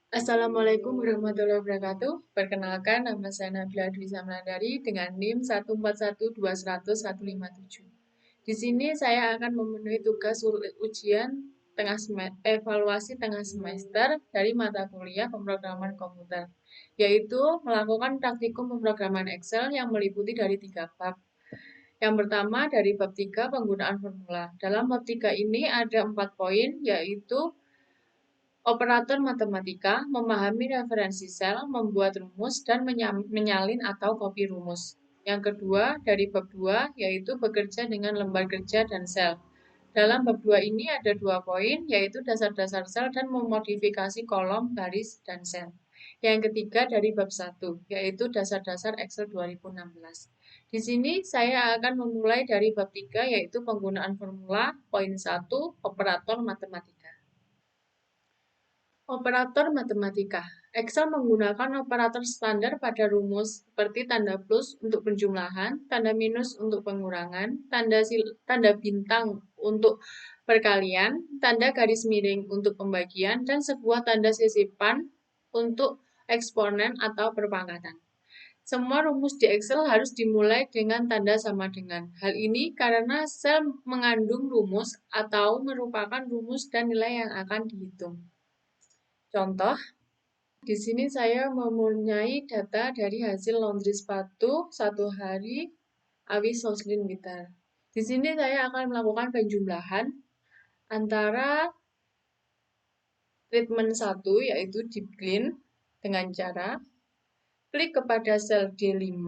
Assalamualaikum warahmatullahi wabarakatuh. Perkenalkan, nama saya Nabila Dwi Samlandari dengan NIM 1412100-157. Di sini saya akan memenuhi tugas ujian evaluasi tengah semester dari mata kuliah pemrograman komputer, yaitu melakukan praktikum pemrograman Excel yang meliputi dari 3 bab. Yang pertama dari bab 3 penggunaan formula. Dalam bab 3 ini ada 4 poin, yaitu operator matematika, memahami referensi sel, membuat rumus, dan menyalin atau copy rumus. Yang kedua, dari bab 2, yaitu bekerja dengan lembar kerja dan sel. Dalam bab 2 ini ada 2 poin, yaitu dasar-dasar sel dan memodifikasi kolom, baris, dan sel. Yang ketiga dari bab 1, yaitu dasar-dasar Excel 2016. Di sini saya akan memulai dari bab 3, yaitu penggunaan formula, poin 1, operator matematika. Operator matematika. Excel menggunakan operator standar pada rumus seperti tanda plus untuk penjumlahan, tanda minus untuk pengurangan, tanda bintang untuk perkalian, tanda garis miring untuk pembagian, dan sebuah tanda sisipan untuk eksponen atau perpangkatan. Semua rumus di Excel harus dimulai dengan tanda sama dengan. Hal ini karena sel mengandung rumus atau merupakan rumus dan nilai yang akan dihitung. Contoh, di sini saya mempunyai data dari hasil laundry sepatu 1 hari Awi Soslin Blitar. Di sini saya akan melakukan penjumlahan antara treatment 1 yaitu deep clean dengan cara klik kepada sel D5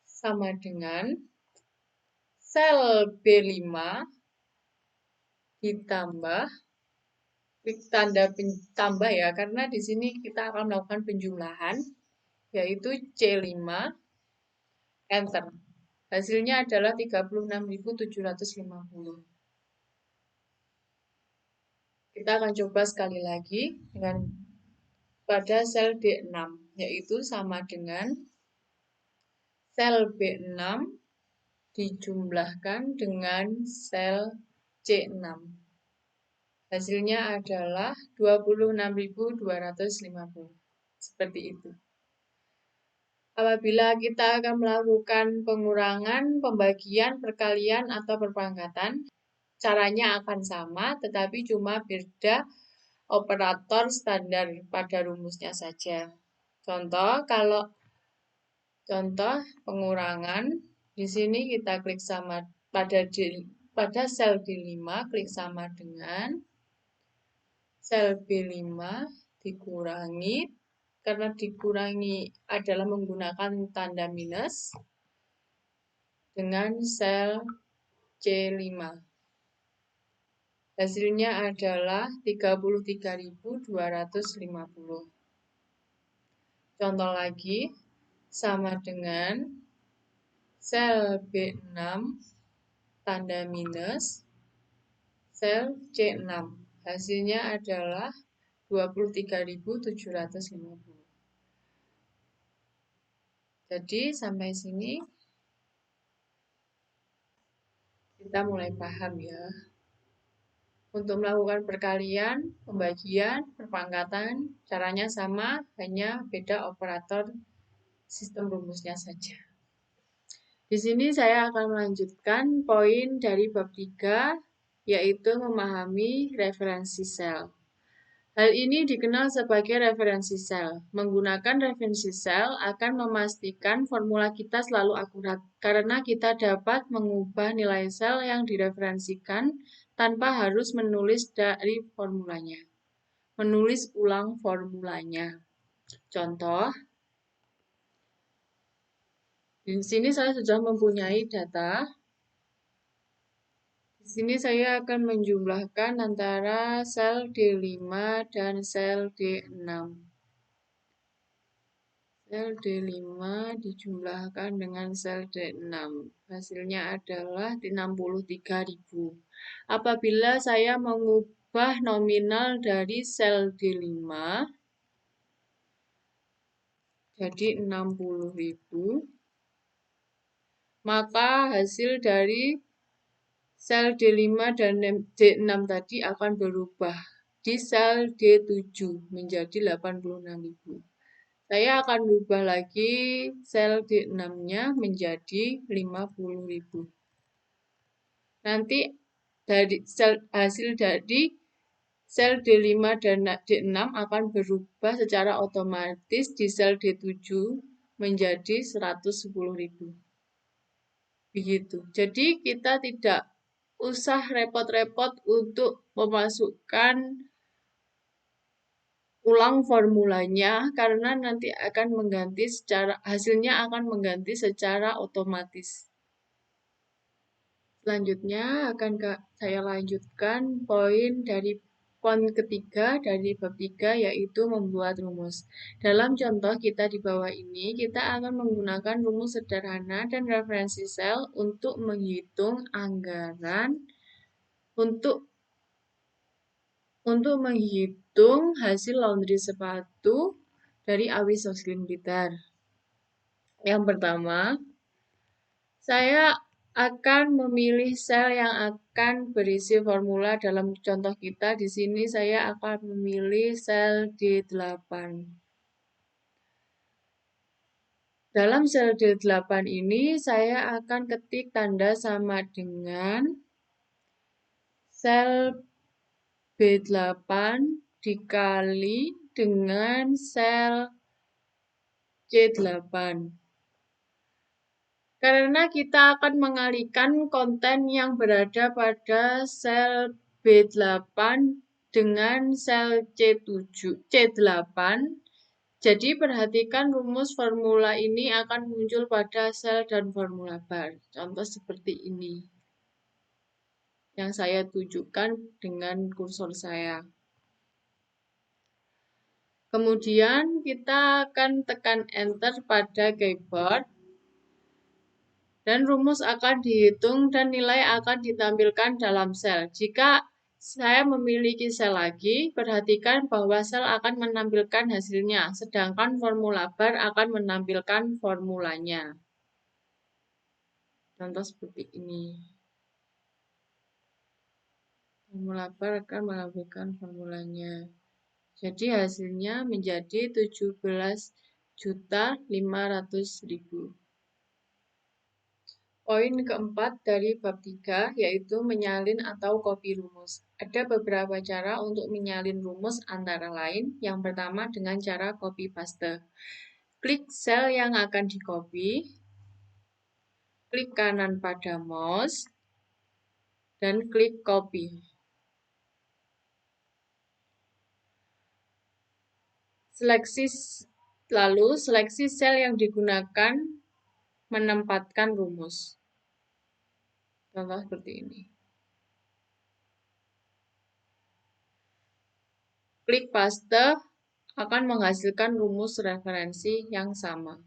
sama dengan sel B5 ditambah klik tanda tambah ya, karena di sini kita akan melakukan penjumlahan yaitu C5 enter. Hasilnya adalah 36.750. Kita akan coba sekali lagi dengan pada sel D6, yaitu sama dengan sel B6 dijumlahkan dengan sel C6. Hasilnya adalah 26.250. Seperti itu. Apabila kita akan melakukan pengurangan, pembagian, perkalian, atau perpangkatan, caranya akan sama, tetapi cuma beda operator standar pada rumusnya saja. Contoh pengurangan, di sini kita klik sama pada sel D5, klik sama dengan sel B5 dikurangi, karena dikurangi adalah menggunakan tanda minus, dengan sel C5. Hasilnya adalah 33.250. Contoh lagi, sama dengan sel B6 tanda minus, sel C6. Hasilnya adalah 23.750. Jadi sampai sini kita mulai paham ya. Untuk melakukan perkalian, pembagian, perpangkatan, caranya sama, hanya beda operator sistem rumusnya saja. Di sini saya akan melanjutkan poin dari bab 3, yaitu memahami referensi sel. Hal ini dikenal sebagai referensi sel. Menggunakan referensi sel akan memastikan formula kita selalu akurat, karena kita dapat mengubah nilai sel yang direferensikan tanpa harus menulis dari formulanya. Menulis ulang formulanya. Contoh, di sini saya sudah mempunyai data. Di sini saya akan menjumlahkan antara sel D5 dan sel D6. Sel D5 dijumlahkan dengan sel D6. Hasilnya adalah 63.000. Apabila saya mengubah nominal dari sel D5 jadi 60.000, maka hasil dari sel D5 dan D6 tadi akan berubah. di sel D7 menjadi 86.000. Saya akan berubah lagi sel D6-nya menjadi 50.000. Nanti hasil dari sel D5 dan D6 akan berubah secara otomatis di sel D7 menjadi 110.000. Begitu. Jadi kita tidak usah repot-repot untuk memasukkan ulang formulanya karena nanti akan hasilnya akan mengganti secara otomatis. Selanjutnya akan saya lanjutkan poin ketiga dari bab 3 yaitu membuat rumus. Dalam contoh kita di bawah ini, kita akan menggunakan rumus sederhana dan referensi sel untuk menghitung anggaran untuk menghitung hasil laundry sepatu dari Awis Roslin Blitar. Yang pertama, saya akan memilih sel yang akan berisi formula dalam contoh kita. Di sini saya akan memilih sel D8. Dalam sel D8 ini saya akan ketik tanda sama dengan sel B8 dikali dengan sel C8. Karena kita akan mengalihkan konten yang berada pada sel B8 dengan sel C8. Jadi perhatikan rumus formula ini akan muncul pada sel dan formula bar. Contoh seperti ini. Yang saya tunjukkan dengan kursor saya. Kemudian kita akan tekan enter pada keyboard. Dan rumus akan dihitung dan nilai akan ditampilkan dalam sel. Jika saya memiliki sel lagi, perhatikan bahwa sel akan menampilkan hasilnya, sedangkan formula bar akan menampilkan formulanya. Contoh seperti ini. Formula bar akan menampilkan formulanya. Jadi hasilnya menjadi 17.500.000. Poin keempat dari bab 3 yaitu menyalin atau copy rumus. Ada beberapa cara untuk menyalin rumus antara lain. Yang pertama dengan cara copy paste. Klik sel yang akan di-copy, klik kanan pada mouse, dan klik copy. Lalu seleksi sel yang digunakan menempatkan rumus. Contoh seperti ini. Klik paste akan menghasilkan rumus referensi yang sama.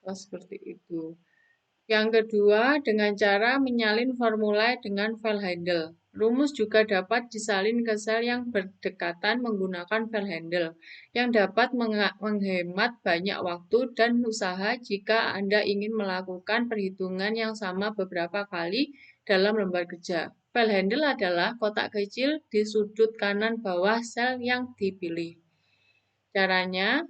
Seperti itu. Yang kedua, dengan cara menyalin formula dengan file handle. Rumus juga dapat disalin ke sel yang berdekatan menggunakan file handle, yang dapat menghemat banyak waktu dan usaha jika Anda ingin melakukan perhitungan yang sama beberapa kali dalam lembar kerja. File handle adalah kotak kecil di sudut kanan bawah sel yang dipilih. Caranya,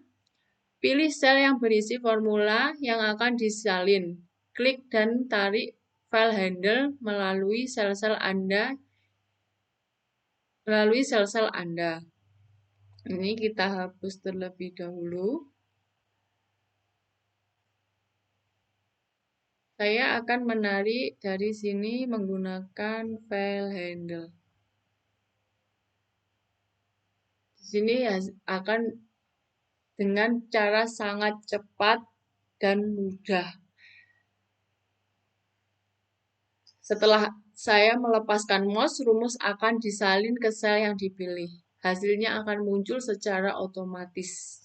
pilih sel yang berisi formula yang akan disalin. Klik dan tarik file handle melalui sel-sel Anda. Ini kita hapus terlebih dahulu. Saya akan menarik dari sini menggunakan file handle. Di sini akan dengan cara sangat cepat dan mudah. Setelah saya melepaskan mouse, rumus akan disalin ke sel yang dipilih. Hasilnya akan muncul secara otomatis.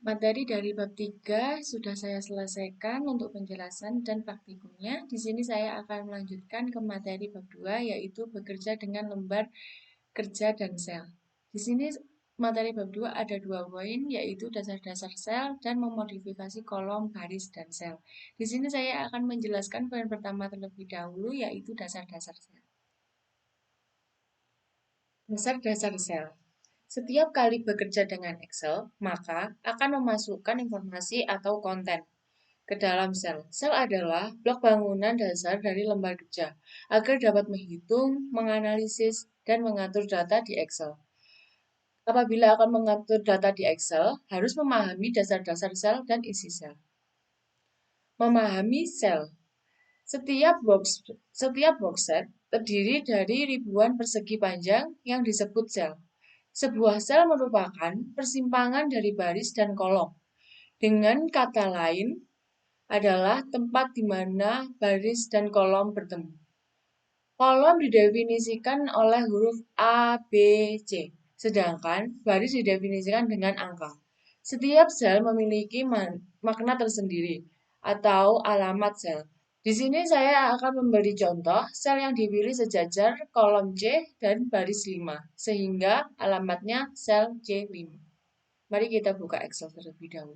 Materi dari bab 3 sudah saya selesaikan untuk penjelasan dan praktikumnya. Di sini saya akan melanjutkan ke materi bab 2 yaitu bekerja dengan lembar kerja dan sel. Di sini materi bab 2 ada 2 poin, yaitu dasar-dasar sel dan memodifikasi kolom, baris, dan sel. Di sini saya akan menjelaskan poin pertama terlebih dahulu, yaitu dasar-dasar sel. Dasar-dasar sel. Setiap kali bekerja dengan Excel, maka akan memasukkan informasi atau konten ke dalam sel. Sel adalah blok bangunan dasar dari lembar kerja agar dapat menghitung, menganalisis, dan mengatur data di Excel. Apabila akan mengatur data di Excel, harus memahami dasar-dasar sel dan isi sel. Memahami sel. Setiap box set terdiri dari ribuan persegi panjang yang disebut sel. Sebuah sel merupakan persimpangan dari baris dan kolom. Dengan kata lain, adalah tempat di mana baris dan kolom bertemu. Kolom didefinisikan oleh huruf A, B, C, sedangkan baris didefinisikan dengan angka. Setiap sel memiliki makna tersendiri atau alamat sel. Di sini saya akan memberi contoh sel yang dipilih sejajar kolom C dan baris 5, sehingga alamatnya sel C5. Mari kita buka Excel terlebih dahulu.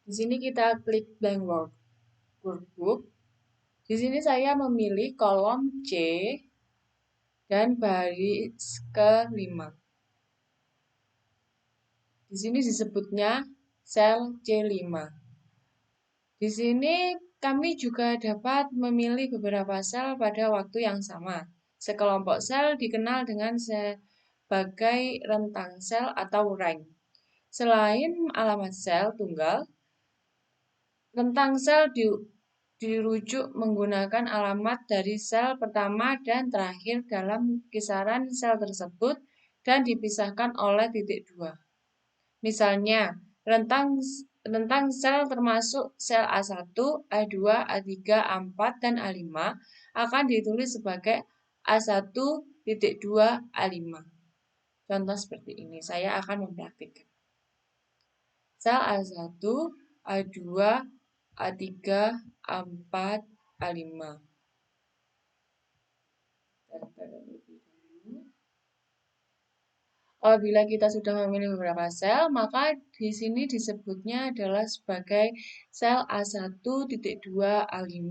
Di sini kita klik blank workbook. Di sini saya memilih kolom C dan baris ke-5. Di sini disebutnya sel C5. Di sini kami juga dapat memilih beberapa sel pada waktu yang sama. Sekelompok sel dikenal dengan sebagai rentang sel atau rank. Selain alamat sel tunggal, rentang sel dirujuk menggunakan alamat dari sel pertama dan terakhir dalam kisaran sel tersebut dan dipisahkan oleh titik 2. Misalnya, rentang sel termasuk sel A1, A2, A3, A4, dan A5 akan ditulis sebagai A1.2, A5. Contoh seperti ini, saya akan mempraktikkan. Sel A1, A2, A3, A4, A5. Apabila kita sudah memilih beberapa sel, maka di sini disebutnya adalah sebagai sel A1.2, A5.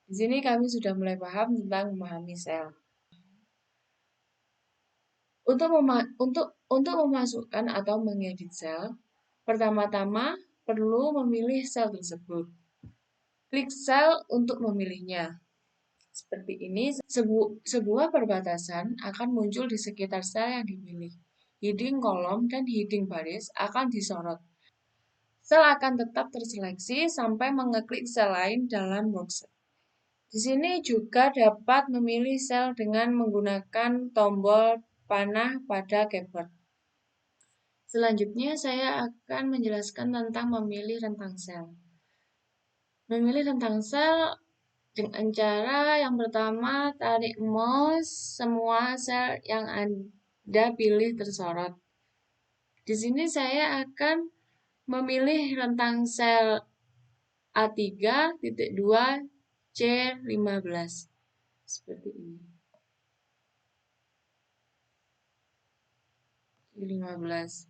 Di sini kami sudah mulai paham tentang memahami sel. Untuk memasukkan atau mengedit sel, pertama-tama perlu memilih sel tersebut. Klik sel untuk memilihnya. Seperti ini, sebuah perbatasan akan muncul di sekitar sel yang dipilih. Heading kolom dan heading baris akan disorot. Sel akan tetap terseleksi sampai mengeklik sel lain dalam worksheet. Di sini juga dapat memilih sel dengan menggunakan tombol panah pada keyboard. Selanjutnya saya akan menjelaskan tentang memilih rentang sel. Memilih rentang sel dengan cara yang pertama, tarik mouse, semua sel yang Anda pilih tersorot. Di sini saya akan memilih rentang sel A3.2 C15. Seperti ini. C15.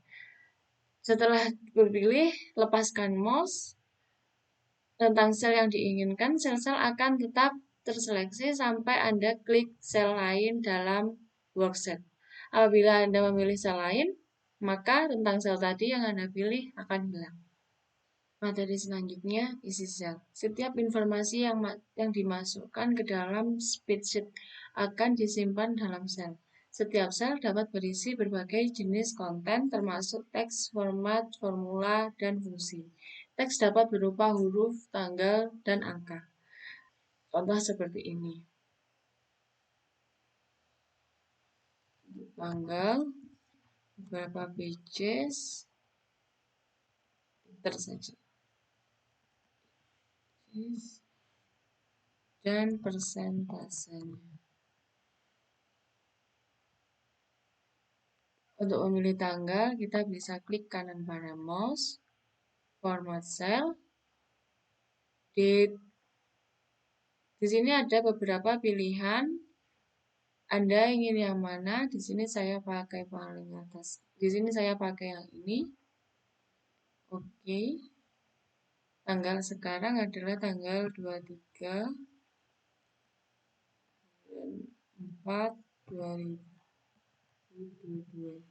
Setelah terpilih, lepaskan mouse. Rentang sel yang diinginkan, sel-sel akan tetap terseleksi sampai Anda klik sel lain dalam worksheet. Apabila Anda memilih sel lain, maka rentang sel tadi yang Anda pilih akan hilang. Materi selanjutnya, isi sel. Setiap informasi yang dimasukkan ke dalam spreadsheet akan disimpan dalam sel. Setiap sel dapat berisi berbagai jenis konten termasuk teks, format, formula, dan fungsi. Teks dapat berupa huruf, tanggal, dan angka. Contoh seperti ini. Tanggal, beberapa pages, saja. Dan persentasenya. Untuk memilih tanggal, kita bisa klik kanan pada mouse, format cell, Date. Di sini ada beberapa pilihan. Anda ingin yang mana? Di sini saya pakai paling atas. Di sini saya pakai yang ini. Oke. Tanggal sekarang adalah tanggal 23 bulan 4 2022.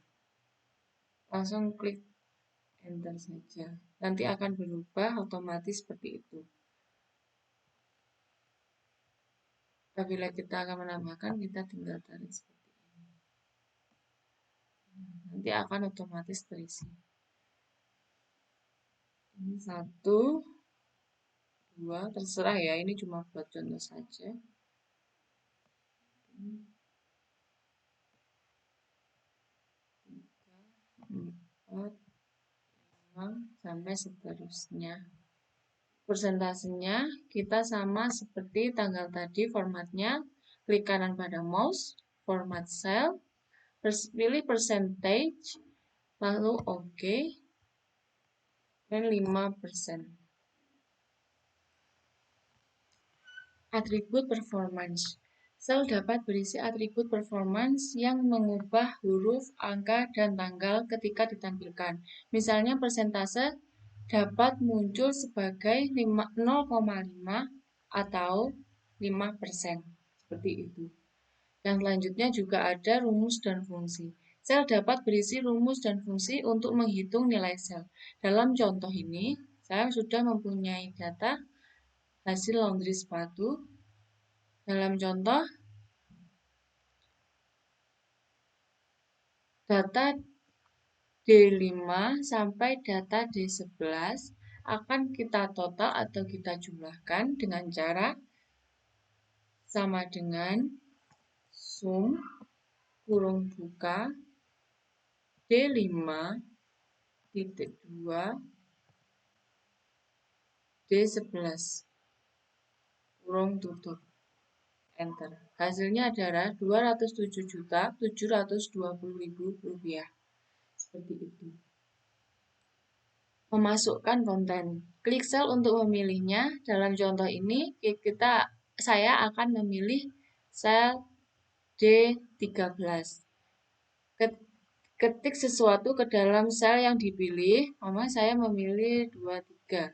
Langsung klik enter saja. Nanti akan berubah otomatis seperti itu. Apabila kita akan menambahkan, kita tinggal tarik seperti ini. Nanti akan otomatis terisi. Ini 1, 2, terserah ya. Ini cuma buat contoh saja. 4, 5, sampai seterusnya. Persentasenya kita sama seperti tanggal tadi formatnya. Klik kanan pada mouse, format cell, pilih percentage, lalu OK, dan 5%. Atribut performance. Sel dapat berisi atribut performance yang mengubah huruf, angka, dan tanggal ketika ditampilkan. Misalnya persentase dapat muncul sebagai 0,5 atau 5%. Seperti itu. Yang selanjutnya juga ada rumus dan fungsi. Sel dapat berisi rumus dan fungsi untuk menghitung nilai sel. Dalam contoh ini, saya sudah mempunyai data hasil laundry sepatu. Dalam contoh, data D5 sampai data D11 akan kita total atau kita jumlahkan dengan cara sama dengan sum kurung buka D5,2 D11 kurung tutup. Enter. Hasilnya adalah Rp207.720.000. Seperti itu. Memasukkan konten. Klik sel untuk memilihnya. Dalam contoh ini, saya akan memilih sel D13. Ketik sesuatu ke dalam sel yang dipilih, saya memilih 23.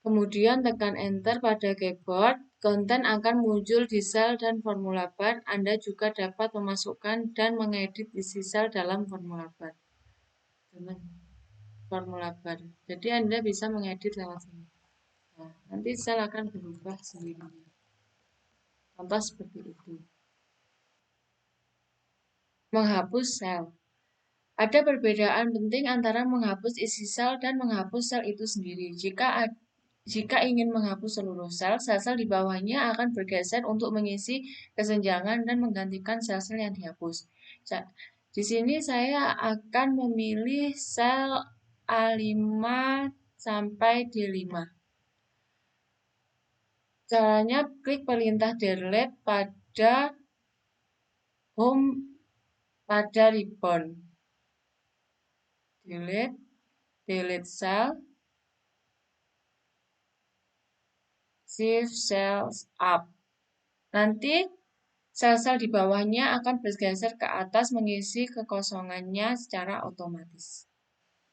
Kemudian tekan enter pada keyboard, konten akan muncul di sel dan formula bar. Anda juga dapat memasukkan dan mengedit isi sel dalam formula bar. Jadi Anda bisa mengedit lewat sini. Nah, nanti sel akan berubah sendiri. Contoh seperti itu. Menghapus sel. Ada perbedaan penting antara menghapus isi sel dan menghapus sel itu sendiri. Jika ingin menghapus seluruh sel, sel-sel di bawahnya akan bergeser untuk mengisi kesenjangan dan menggantikan sel-sel yang dihapus. Di sini saya akan memilih sel A5 sampai D5. Caranya klik perintah delete pada home pada ribbon. Delete cell, shift cells up. Nanti sel-sel di bawahnya akan bergeser ke atas mengisi kekosongannya secara otomatis.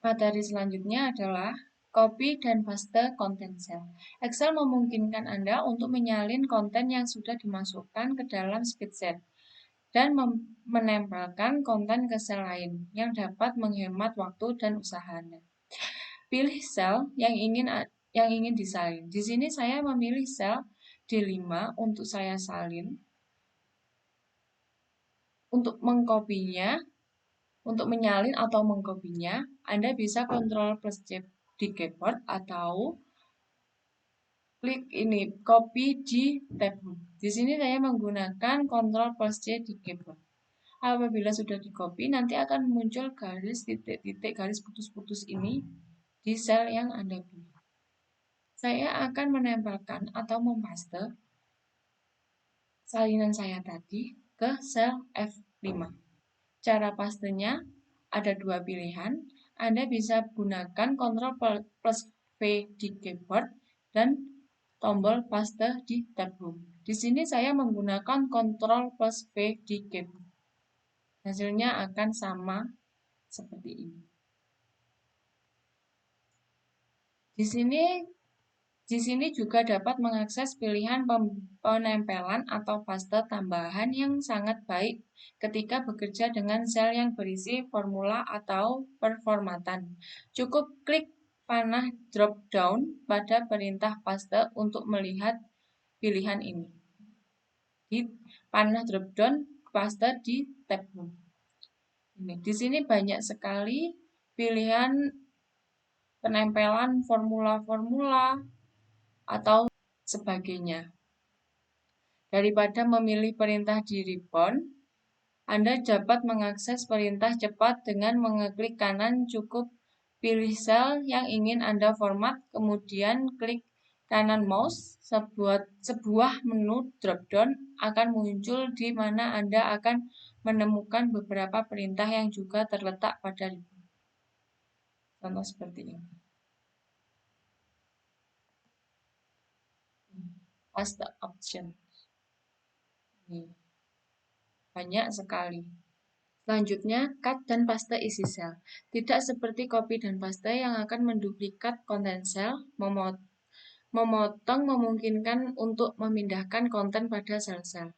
Materi selanjutnya adalah copy dan paste konten sel. Excel memungkinkan Anda untuk menyalin konten yang sudah dimasukkan ke dalam spreadsheet dan menempelkan konten ke sel lain yang dapat menghemat waktu dan usaha Anda. Pilih sel yang ingin disalin. Di sini saya memilih sel D5 untuk saya salin. Untuk mengkopinya, untuk menyalin atau mengkopinya, Anda bisa Ctrl plus C di keyboard atau klik ini copy di tab. Di sini saya menggunakan Ctrl plus C di keyboard. Apabila sudah di copy, nanti akan muncul garis titik-titik garis putus-putus ini di sel yang Anda pilih. Saya akan menempelkan atau mempaste salinan saya tadi ke sel F5. Cara pastenya ada dua pilihan. Anda bisa gunakan Ctrl plus V di keyboard dan tombol paste di tab home. Di sini saya menggunakan Ctrl plus V di keyboard. Hasilnya akan sama seperti ini. Di sini juga dapat mengakses pilihan penempelan atau paste tambahan yang sangat baik ketika bekerja dengan sel yang berisi formula atau performatan. Cukup klik panah drop down pada perintah paste untuk melihat pilihan ini. Di panah drop down paste di tab home. Di sini banyak sekali pilihan penempelan formula-formula atau sebagainya. Daripada memilih perintah di ribbon, Anda dapat mengakses perintah cepat dengan mengeklik kanan. Cukup pilih sel yang ingin Anda format, kemudian klik kanan mouse. Sebuah menu drop-down akan muncul di mana Anda akan menemukan beberapa perintah yang juga terletak pada ribbon. Contoh seperti ini. Paste option. Banyak sekali. Selanjutnya, cut dan paste isi sel. Tidak seperti copy dan paste yang akan menduplikat konten sel, memotong memungkinkan untuk memindahkan konten pada sel-sel.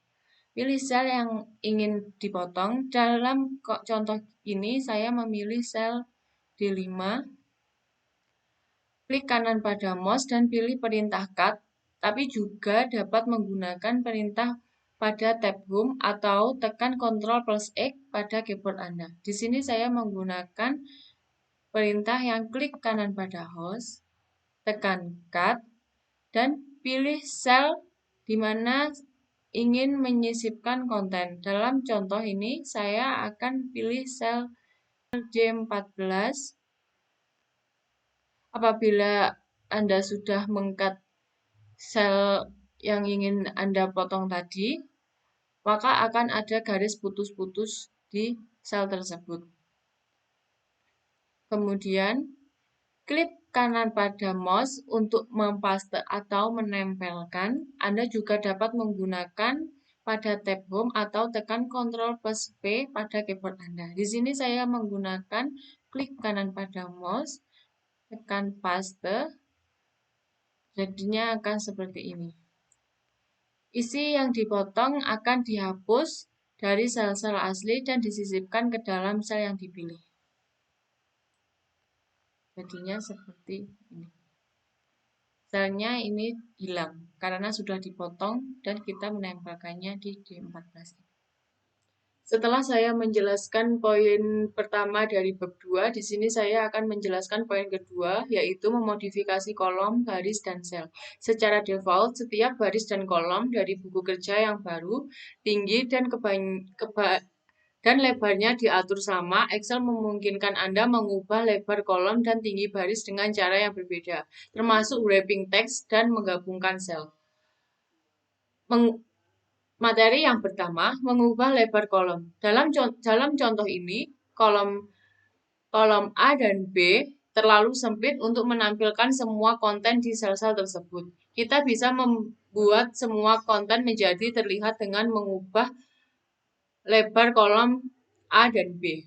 Pilih sel yang ingin dipotong. Dalam contoh ini, saya memilih sel D5. Klik kanan pada mouse dan pilih perintah cut, tapi juga dapat menggunakan perintah pada tab home atau tekan Ctrl plus X pada keyboard Anda. Di sini saya menggunakan perintah yang klik kanan pada host, tekan cut, dan pilih sel di mana ingin menyisipkan konten. Dalam contoh ini, saya akan pilih sel D14. Apabila Anda sudah meng-cut sel yang ingin Anda potong tadi, maka akan ada garis putus-putus di sel tersebut. Kemudian, klik kanan pada mouse untuk mempaste atau menempelkan. Anda juga dapat menggunakan pada tab home atau tekan Ctrl plus V pada keyboard Anda. Di sini saya menggunakan klik kanan pada mouse, tekan paste, jadinya akan seperti ini. Isi yang dipotong akan dihapus dari sel-sel asli dan disisipkan ke dalam sel yang dipilih. Jadinya seperti ini. Selnya ini hilang karena sudah dipotong dan kita menempelkannya di D14. Setelah saya menjelaskan poin pertama dari bab 2, di sini saya akan menjelaskan poin kedua, yaitu memodifikasi kolom, baris, dan sel. Secara default, setiap baris dan kolom dari buku kerja yang baru, tinggi dan lebarnya diatur sama. Excel memungkinkan Anda mengubah lebar kolom dan tinggi baris dengan cara yang berbeda, termasuk wrapping text dan menggabungkan sel. Materi yang pertama, mengubah lebar kolom. Dalam contoh ini, kolom A dan B terlalu sempit untuk menampilkan semua konten di sel-sel tersebut. Kita bisa membuat semua konten menjadi terlihat dengan mengubah lebar kolom A dan B.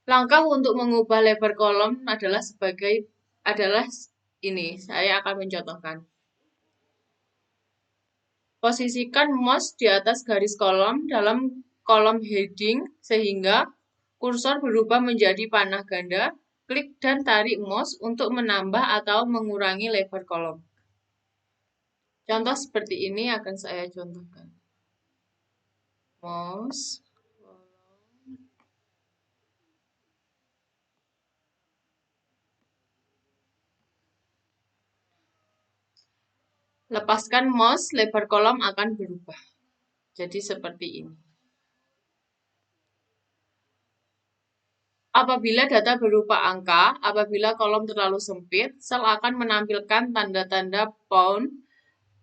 Langkah untuk mengubah lebar kolom adalah ini. Saya akan mencontohkan. Posisikan mouse di atas garis kolom dalam kolom heading sehingga kursor berubah menjadi panah ganda. Klik dan tarik mouse untuk menambah atau mengurangi lebar kolom. Contoh seperti ini akan saya contohkan. Mouse. Lepaskan mouse, lebar kolom akan berubah. Jadi seperti ini. Apabila data berupa angka, apabila kolom terlalu sempit, sel akan menampilkan tanda-tanda pound.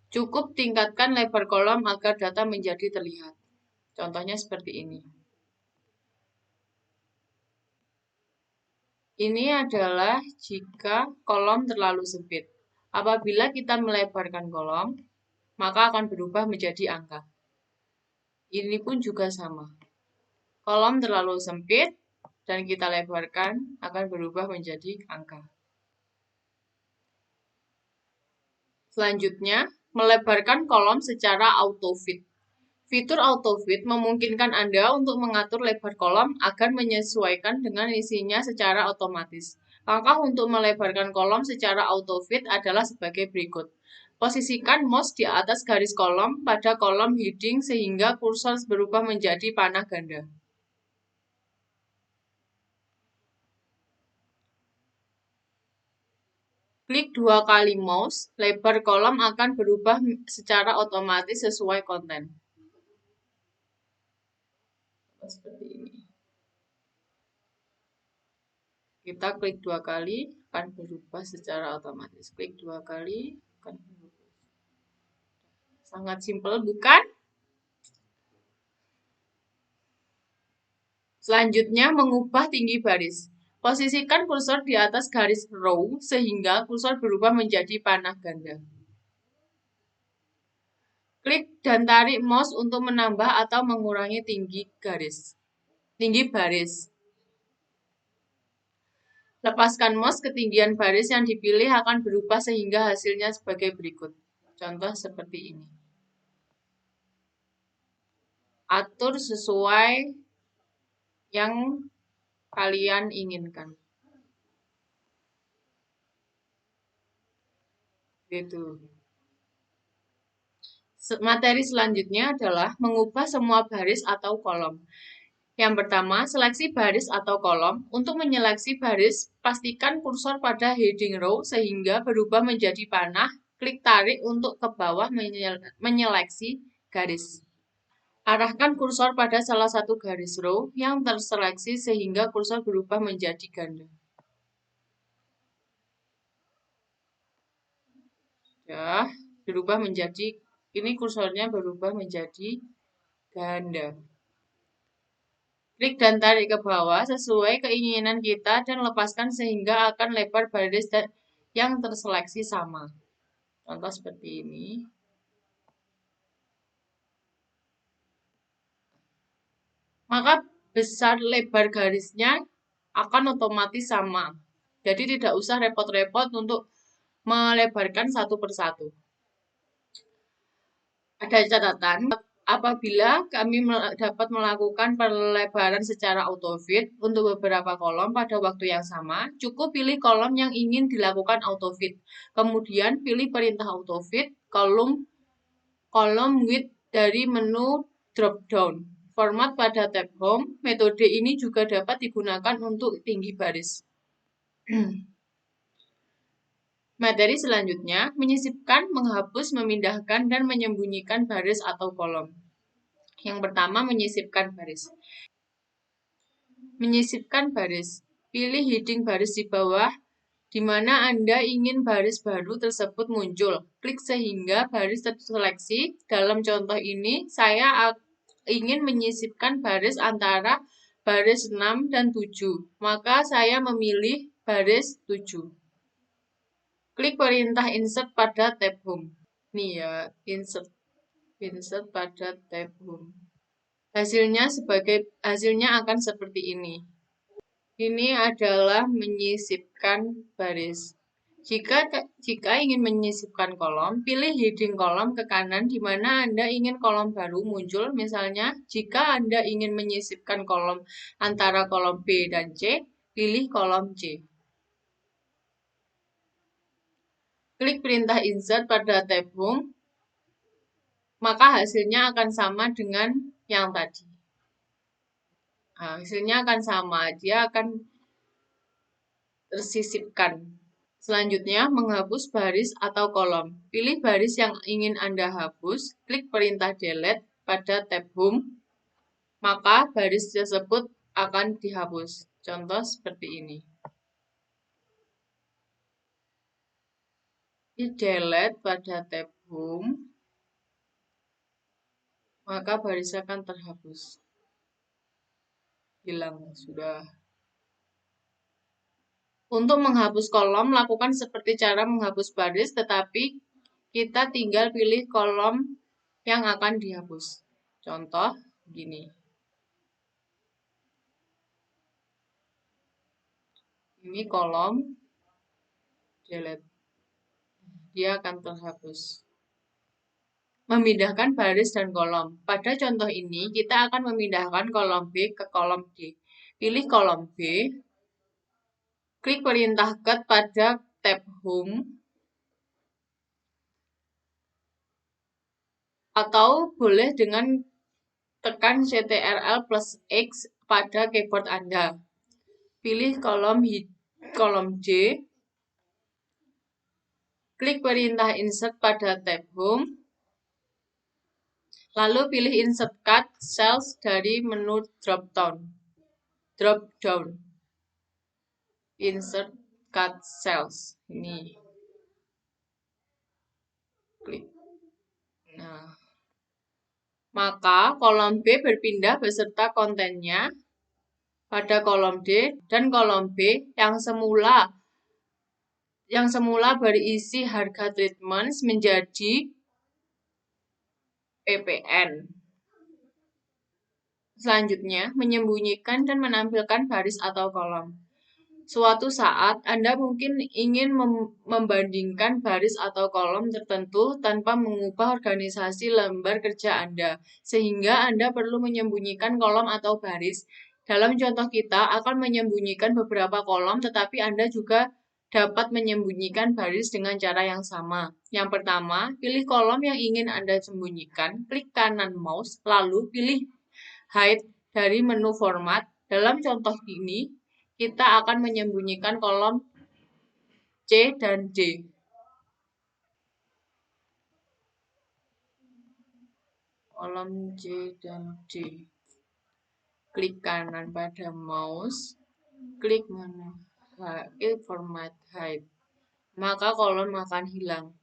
Cukup tingkatkan lebar kolom agar data menjadi terlihat. Contohnya seperti ini. Ini adalah jika kolom terlalu sempit. Apabila kita melebarkan kolom, maka akan berubah menjadi angka. Ini pun juga sama. Kolom terlalu sempit dan kita lebarkan akan berubah menjadi angka. Selanjutnya, melebarkan kolom secara autofit. Fitur autofit memungkinkan Anda untuk mengatur lebar kolom agar menyesuaikan dengan isinya secara otomatis. Langkah untuk melebarkan kolom secara autofit adalah sebagai berikut. Posisikan mouse di atas garis kolom pada kolom heading sehingga kursor berubah menjadi panah ganda. Klik 2 kali mouse, lebar kolom akan berubah secara otomatis sesuai konten. Seperti ini. Kita klik 2 kali, akan berubah secara otomatis. Klik 2 kali, akan berubah. Sangat simpel, bukan? Selanjutnya, mengubah tinggi baris. Posisikan kursor di atas garis row sehingga kursor berubah menjadi panah ganda. Klik dan tarik mouse untuk menambah atau mengurangi tinggi baris. Lepaskan mouse, ketinggian baris yang dipilih akan berubah sehingga hasilnya sebagai berikut. Contoh seperti ini. Atur sesuai yang kalian inginkan. Gitu. Materi selanjutnya adalah mengubah semua baris atau kolom. Yang pertama, seleksi baris atau kolom. Untuk menyeleksi baris, pastikan kursor pada heading row sehingga berubah menjadi panah. Klik tarik untuk ke bawah menyeleksi garis. Arahkan kursor pada salah satu garis row yang terseleksi sehingga kursor berubah menjadi ganda. Ya, berubah menjadi, ini kursornya berubah menjadi ganda. Klik dan tarik ke bawah sesuai keinginan kita dan lepaskan sehingga akan lebar baris yang terseleksi sama. Contoh seperti ini. Maka besar lebar garisnya akan otomatis sama. Jadi tidak usah repot-repot untuk melebarkan satu persatu. Ada catatan, apabila kami dapat melakukan pelebaran secara autofit untuk beberapa kolom pada waktu yang sama, cukup pilih kolom yang ingin dilakukan autofit. Kemudian pilih perintah autofit, kolom width dari menu drop-down. Format pada tab Home, metode ini juga dapat digunakan untuk tinggi baris. Materi selanjutnya, menyisipkan, menghapus, memindahkan, dan menyembunyikan baris atau kolom. Yang pertama, menyisipkan baris. Menyisipkan baris. Pilih heading baris di bawah, di mana Anda ingin baris baru tersebut muncul. Klik sehingga baris terseleksi. Dalam contoh ini, saya ingin menyisipkan baris antara baris 6 dan 7. Maka saya memilih baris 7. Klik perintah insert pada tab Home. Nih ya, insert pada tab Home. Hasilnya akan seperti ini. Ini adalah menyisipkan baris. Jika ingin menyisipkan kolom, pilih heading kolom ke kanan di mana Anda ingin kolom baru muncul. Misalnya, jika Anda ingin menyisipkan kolom antara kolom B dan C, pilih kolom C. Klik perintah insert pada tab Home, maka hasilnya akan sama dengan yang tadi. Nah, hasilnya akan sama, dia akan tersisipkan. Selanjutnya, menghapus baris atau kolom. Pilih baris yang ingin Anda hapus, klik perintah delete pada tab Home, maka baris tersebut akan dihapus. Contoh seperti ini. Di delete pada tab Home, maka baris akan terhapus. Hilang sudah. Untuk menghapus kolom, lakukan seperti cara menghapus baris, tetapi kita tinggal pilih kolom yang akan dihapus. Contoh, gini. Ini kolom, delete. Dia akan terhapus. Memindahkan baris dan kolom. Pada contoh ini, kita akan memindahkan kolom B ke kolom D. Pilih kolom B, klik perintah cut pada tab Home, atau boleh dengan tekan Ctrl+X pada keyboard Anda. Pilih kolom J, klik perintah Insert pada tab Home, lalu pilih Insert Cut Cells dari menu drop down. Insert Cut Cells. Ini. Klik. Nah, maka kolom B berpindah beserta kontennya pada kolom D dan kolom B yang semula berisi harga treatments menjadi PPN. Selanjutnya, menyembunyikan dan menampilkan baris atau kolom. Suatu saat, Anda mungkin ingin membandingkan baris atau kolom tertentu tanpa mengubah organisasi lembar kerja Anda, sehingga Anda perlu menyembunyikan kolom atau baris. Dalam contoh kita akan menyembunyikan beberapa kolom, tetapi Anda juga dapat menyembunyikan baris dengan cara yang sama. Yang pertama, pilih kolom yang ingin Anda sembunyikan, klik kanan mouse, lalu pilih Hide dari menu Format. Dalam contoh ini, kita akan menyembunyikan kolom C dan D. Kolom C dan D. Klik kanan pada mouse, klik menu Format Hide. Maka kolom akan hilang.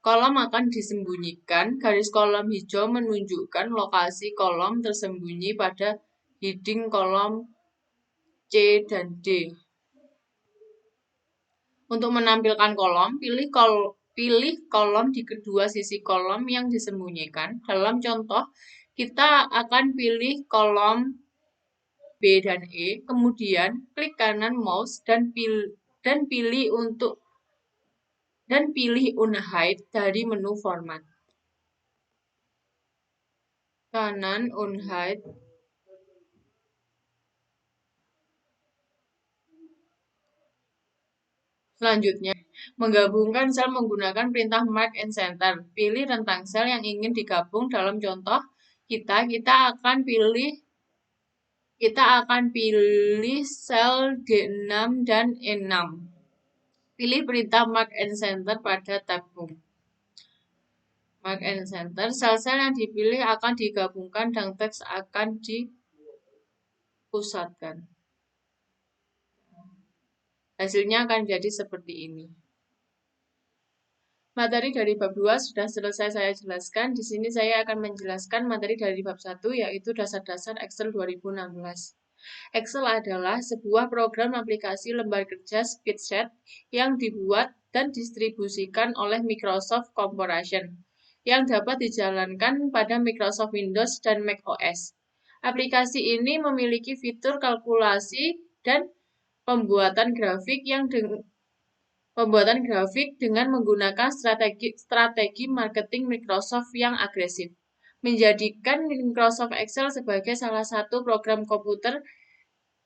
Kolom akan disembunyikan, garis kolom hijau menunjukkan lokasi kolom tersembunyi pada heading kolom C dan D. Untuk menampilkan kolom, pilih kolom di kedua sisi kolom yang disembunyikan. Dalam contoh, kita akan pilih kolom B dan E, kemudian klik kanan mouse dan pilih Unhide dari menu Format. Kanan Unhide. Selanjutnya, menggabungkan sel menggunakan perintah Mark and Center. Pilih rentang sel yang ingin digabung. Dalam contoh kita akan pilih sel D6 dan E6. Pilih perintah Mark and Center pada tab Home. Mark and Center, sel-sel yang dipilih akan digabungkan dan teks akan dipusatkan. Hasilnya akan jadi seperti ini. Materi dari bab 2 sudah selesai saya jelaskan. Di sini saya akan menjelaskan materi dari bab 1, yaitu dasar-dasar Excel 2016. Excel adalah sebuah program aplikasi lembar kerja spreadsheet yang dibuat dan distribusikan oleh Microsoft Corporation, yang dapat dijalankan pada Microsoft Windows dan Mac OS. Aplikasi ini memiliki fitur kalkulasi dan pembuatan grafik dengan menggunakan strategi marketing Microsoft yang agresif, menjadikan Microsoft Excel sebagai salah satu program komputer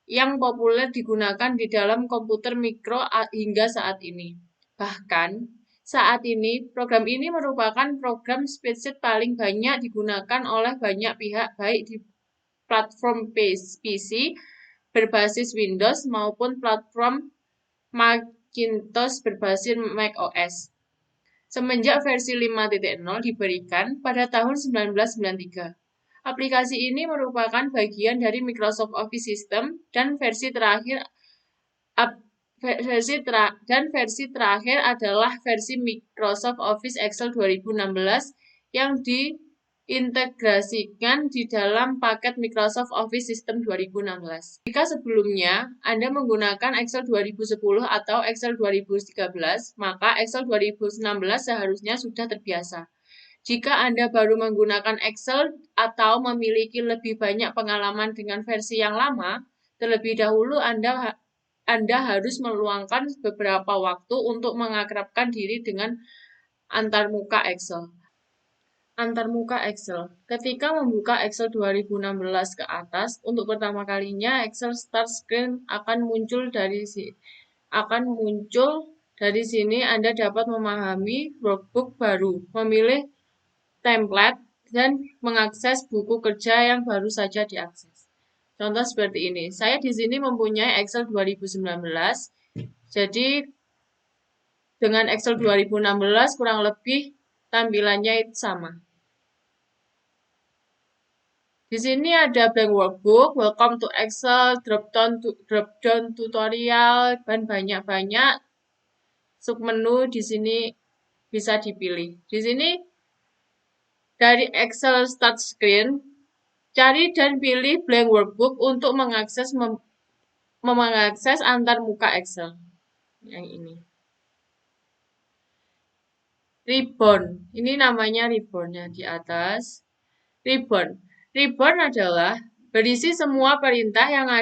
yang populer digunakan di dalam komputer mikro hingga saat ini. Bahkan, saat ini, program ini merupakan program spreadsheet paling banyak digunakan oleh banyak pihak, baik di platform PC berbasis Windows maupun platform Macintosh berbasis Mac OS. Semenjak versi 5.0 diberikan pada tahun 1993. Aplikasi ini merupakan bagian dari Microsoft Office System dan versi terakhir adalah versi Microsoft Office Excel 2016 yang integrasikan di dalam paket Microsoft Office System 2016. Jika sebelumnya Anda menggunakan Excel 2010 atau Excel 2013, maka Excel 2016 seharusnya sudah terbiasa. Jika Anda baru menggunakan Excel atau memiliki lebih banyak pengalaman dengan versi yang lama, terlebih dahulu Anda harus meluangkan beberapa waktu untuk mengakrabkan diri dengan antarmuka Excel. Antarmuka Excel. Ketika membuka Excel 2016 ke atas, untuk pertama kalinya Excel Start Screen akan muncul dari sini Anda dapat memahami workbook baru, memilih template, dan mengakses buku kerja yang baru saja diakses. Contoh seperti ini. Saya di sini mempunyai Excel 2019. Jadi dengan Excel 2016 kurang lebih tampilannya itu sama. Di sini ada blank workbook, welcome to Excel, drop-down tutorial, dan banyak-banyak submenu di sini bisa dipilih. Di sini dari Excel Start Screen, cari dan pilih blank workbook untuk mengakses antarmuka Excel. Yang ini. Ribbon, ini namanya ribbonnya di atas. Ribbon. Ribbon adalah berisi semua perintah yang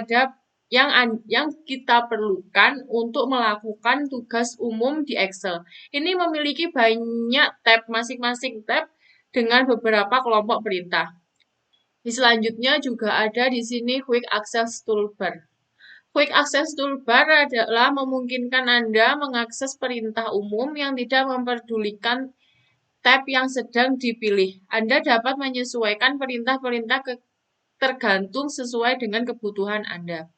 kita perlukan untuk melakukan tugas umum di Excel. Ini memiliki banyak tab, masing-masing tab dengan beberapa kelompok perintah. Selanjutnya juga ada di sini Quick Access Toolbar. Quick Access Toolbar adalah memungkinkan Anda mengakses perintah umum yang tidak memperdulikan tab yang sedang dipilih. Anda dapat menyesuaikan perintah-perintah tergantung sesuai dengan kebutuhan Anda.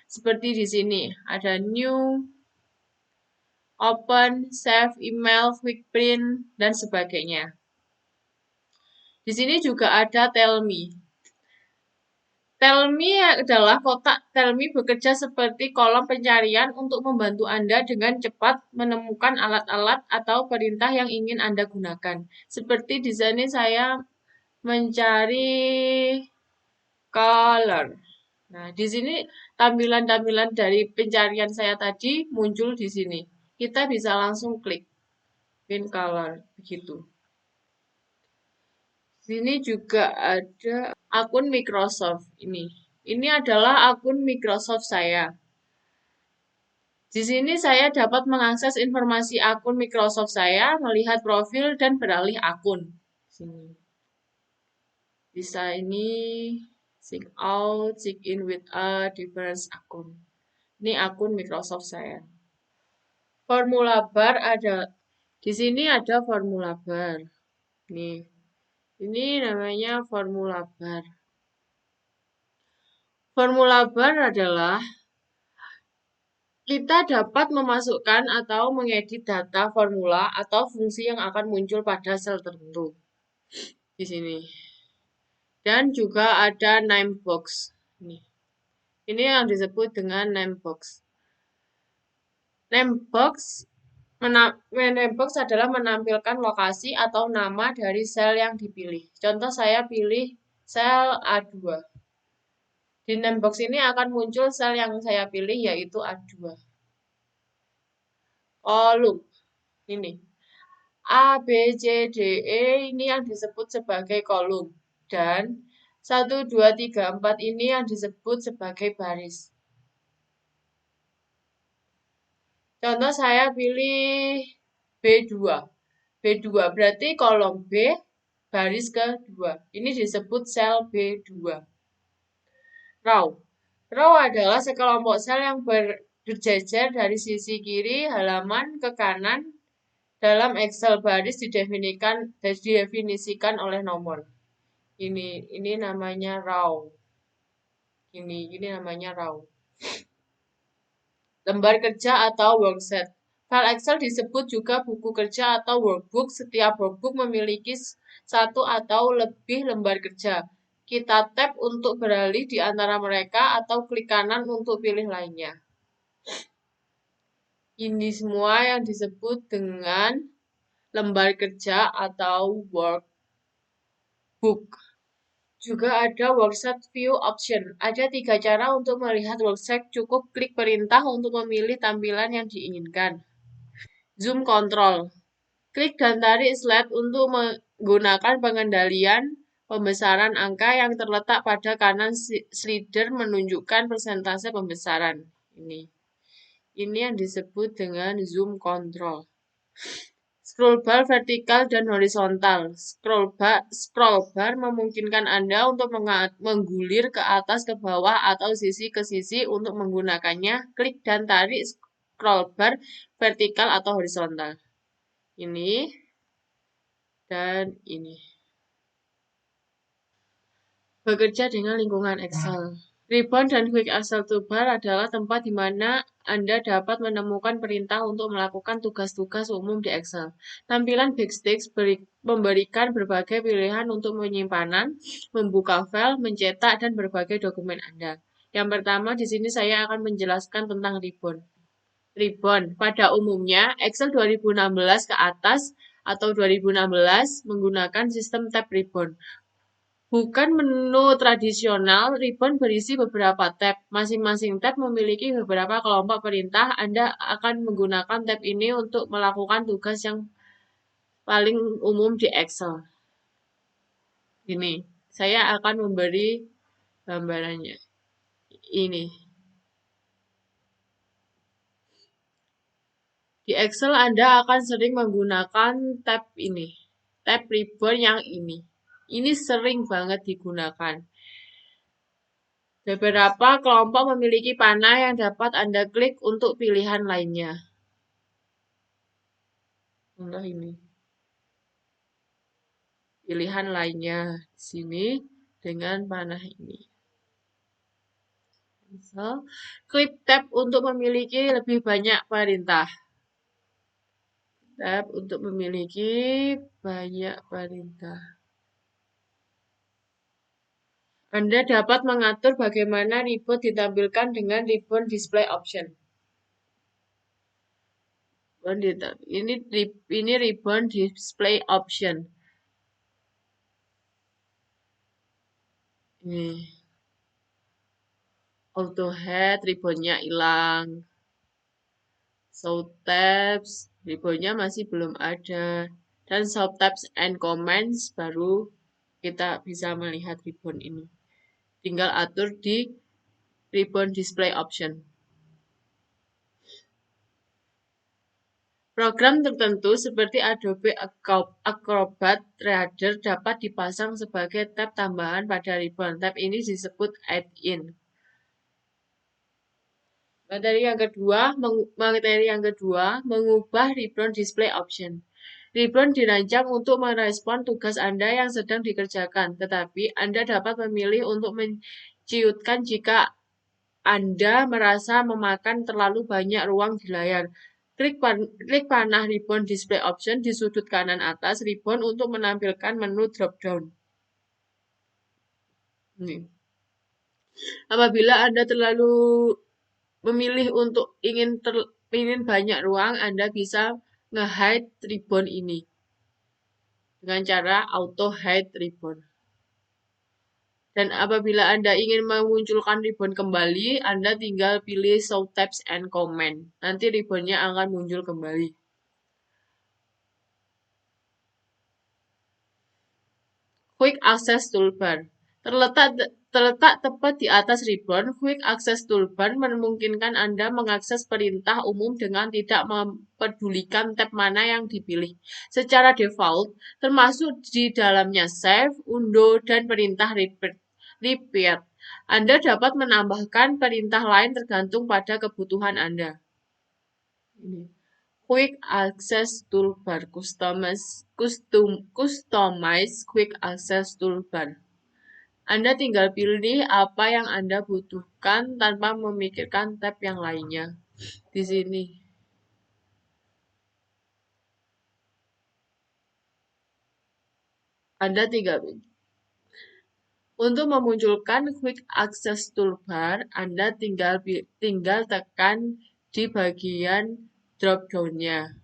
Seperti di sini, ada new, open, save, email, quick print, dan sebagainya. Di sini juga ada tell me. Tell me adalah kotak tell me bekerja seperti kolom pencarian untuk membantu Anda dengan cepat menemukan alat-alat atau perintah yang ingin Anda gunakan. Seperti di sini saya mencari color. Nah, di sini tampilan-tampilan dari pencarian saya tadi muncul di sini. Kita bisa langsung klik pin color begitu. Sini juga ada akun Microsoft ini. Ini adalah akun Microsoft saya. Di sini saya dapat mengakses informasi akun Microsoft saya, melihat profil dan beralih akun. Sini. Bisa ini sign out, sign in with a different akun. Ini akun Microsoft saya. Formula bar ada di sini ada formula bar. Nih. Ini namanya formula bar. Formula bar adalah kita dapat memasukkan atau mengedit data formula atau fungsi yang akan muncul pada sel tertentu. Di sini. Dan juga ada name box. Nih. Ini yang disebut dengan name box. Name box adalah menampilkan lokasi atau nama dari sel yang dipilih. Contoh saya pilih sel A2. Di name box ini akan muncul sel yang saya pilih yaitu A2. Kolom. Ini. A, B, C, D, E ini yang disebut sebagai kolom. Dan 1, 2, 3, 4 ini yang disebut sebagai baris. Contoh saya pilih B2. B2 berarti kolom B baris kedua. Ini disebut sel B2. Row. Row adalah sekelompok sel yang berjejer dari sisi kiri halaman ke kanan dalam Excel baris didefinisikan oleh nomor. Ini namanya row. Ini namanya row. Lembar kerja atau worksheet. File Excel disebut juga buku kerja atau workbook. Setiap workbook memiliki satu atau lebih lembar kerja. Kita tap untuk beralih di antara mereka atau klik kanan untuk pilih lainnya. Ini semua yang disebut dengan lembar kerja atau workbook. Book. Juga ada workspace view option. Ada 3 cara untuk melihat workspace. Cukup klik perintah untuk memilih tampilan yang diinginkan. Zoom control. Klik dan tarik slide untuk menggunakan pengendalian pembesaran angka yang terletak pada kanan slider menunjukkan persentase pembesaran. Ini yang disebut dengan zoom control. Scroll bar vertikal dan horizontal. Scroll bar memungkinkan Anda untuk menggulir ke atas, ke bawah, atau sisi ke sisi. Untuk menggunakannya, klik dan tarik scroll bar vertikal atau horizontal. Ini dan ini. Bekerja dengan lingkungan Excel. Ribbon dan Quick Access Toolbar adalah tempat di mana Anda dapat menemukan perintah untuk melakukan tugas-tugas umum di Excel. Tampilan backstage memberikan berbagai pilihan untuk penyimpanan, membuka file, mencetak, dan berbagai dokumen Anda. Yang pertama, di sini saya akan menjelaskan tentang ribbon. Ribbon, pada umumnya Excel 2016 ke atas atau 2016 menggunakan sistem tab ribbon. Bukan menu tradisional, ribbon berisi beberapa tab. Masing-masing tab memiliki beberapa kelompok perintah. Anda akan menggunakan tab ini untuk melakukan tugas yang paling umum di Excel. Ini, saya akan memberi gambarannya. Ini. Di Excel Anda akan sering menggunakan tab ini. Tab ribbon yang ini. Ini sering banget digunakan. Beberapa kelompok memiliki panah yang dapat Anda klik untuk pilihan lainnya. Contoh ini. Pilihan lainnya di sini dengan panah ini. Misal, klik tab untuk memiliki lebih banyak perintah. Tab untuk memiliki banyak perintah. Anda dapat mengatur bagaimana ribbon ditampilkan dengan ribbon display option. Ini ribbon display option. Ini auto head, ribbonnya hilang. Show tabs, ribbonnya masih belum ada. Dan show tabs and comments baru kita bisa melihat ribbon ini. Tinggal atur di ribbon display option. Program tertentu seperti Adobe Acrobat Reader dapat dipasang sebagai tab tambahan pada ribbon. Tab ini disebut add-in. Materi yang kedua, mengubah ribbon display option. Ribbon dirancang untuk merespon tugas Anda yang sedang dikerjakan, tetapi Anda dapat memilih untuk menciutkan jika Anda merasa memakan terlalu banyak ruang di layar. Klik panah ribbon display option di sudut kanan atas ribbon untuk menampilkan menu drop-down. Apabila Anda terlalu memilih untuk ingin banyak ruang, Anda bisa nge-hide ribbon ini dengan cara auto hide ribbon. Dan apabila Anda ingin memunculkan ribbon kembali, Anda tinggal pilih show tabs and comment. Nanti ribbonnya akan muncul kembali. Quick Access Toolbar. Terletak tepat di atas ribbon, Quick Access Toolbar memungkinkan Anda mengakses perintah umum dengan tidak mempedulikan tab mana yang dipilih. Secara default, termasuk di dalamnya Save, Undo, dan perintah Repeat. Anda dapat menambahkan perintah lain tergantung pada kebutuhan Anda. Quick Access Toolbar. Customize Quick Access Toolbar. Anda tinggal pilih apa yang Anda butuhkan tanpa memikirkan tab yang lainnya. Di sini. Anda tinggal untuk memunculkan Quick Access Toolbar, Anda tinggal tekan di bagian drop-down-nya.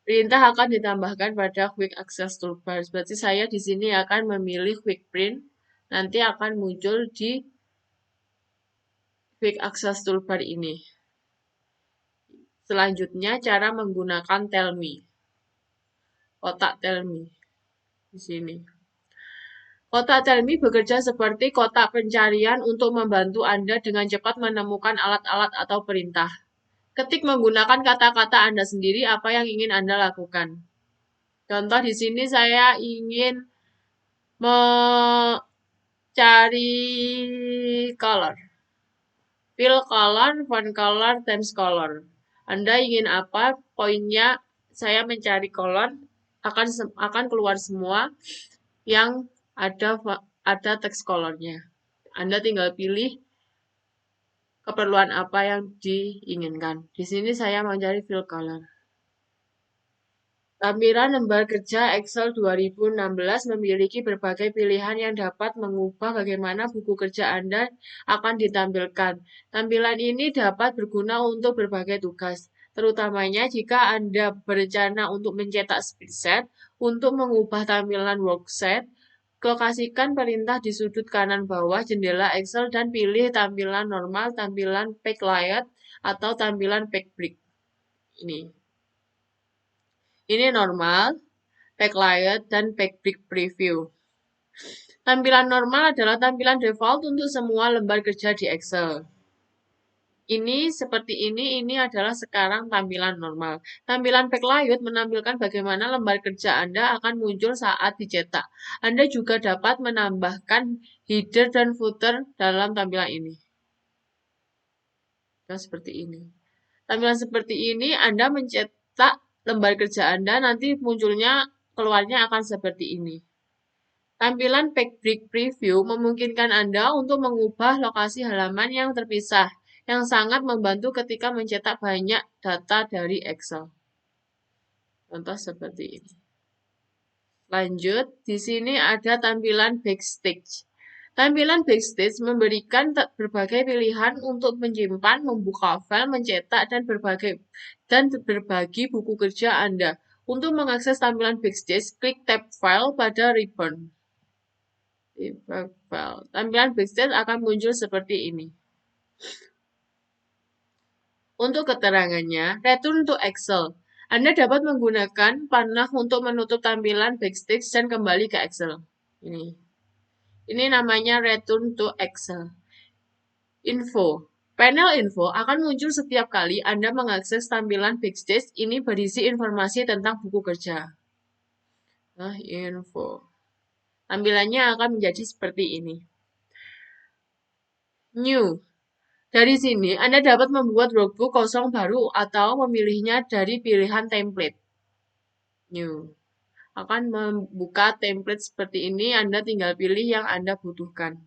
Perintah akan ditambahkan pada Quick Access Toolbar. Berarti saya di sini akan memilih Quick Print. Nanti akan muncul di Quick Access Toolbar ini. Selanjutnya cara menggunakan Tell Me. Kotak Tell Me di sini. Kotak Tell Me bekerja seperti kotak pencarian untuk membantu Anda dengan cepat menemukan alat-alat atau perintah. Ketik menggunakan kata-kata Anda sendiri apa yang ingin Anda lakukan. Contoh di sini saya ingin mencari color. Fill color, font color, times color. Anda ingin apa? Poinnya saya mencari color akan keluar semua yang ada teks colornya. Anda tinggal pilih keperluan apa yang diinginkan. Di sini saya mencari fill color. Tampilan lembar kerja Excel 2016 memiliki berbagai pilihan yang dapat mengubah bagaimana buku kerja Anda akan ditampilkan. Tampilan ini dapat berguna untuk berbagai tugas, terutamanya jika Anda berencana untuk mencetak spreadsheet. Untuk mengubah tampilan worksheet, lokasikan perintah di sudut kanan bawah jendela Excel dan pilih tampilan normal, tampilan page layout, atau tampilan page break. Ini normal, page layout, dan page break preview. Tampilan normal adalah tampilan default untuk semua lembar kerja di Excel. Ini seperti ini adalah sekarang tampilan normal. Tampilan page layout menampilkan bagaimana lembar kerja Anda akan muncul saat dicetak. Anda juga dapat menambahkan header dan footer dalam tampilan ini. Seperti ini. Tampilan seperti ini Anda mencetak lembar kerja Anda, nanti keluarnya akan seperti ini. Tampilan Page Break Preview memungkinkan Anda untuk mengubah lokasi halaman yang terpisah, yang sangat membantu ketika mencetak banyak data dari Excel. Contoh seperti ini. Lanjut, di sini ada tampilan Backstage. Tampilan Backstage memberikan berbagai pilihan untuk menyimpan, membuka file, mencetak, dan berbagi buku kerja Anda. Untuk mengakses tampilan Backstage, klik tab File pada ribbon. Tampilan Backstage akan muncul seperti ini. Untuk keterangannya, return to Excel. Anda dapat menggunakan panah untuk menutup tampilan Backstage dan kembali ke Excel. Ini namanya return to Excel. Info. Panel info akan muncul setiap kali Anda mengakses tampilan Backstage. Ini berisi informasi tentang buku kerja. Info. Tampilannya akan menjadi seperti ini. New. Dari sini, Anda dapat membuat workbook kosong baru atau memilihnya dari pilihan template. New. Akan membuka template seperti ini, Anda tinggal pilih yang Anda butuhkan.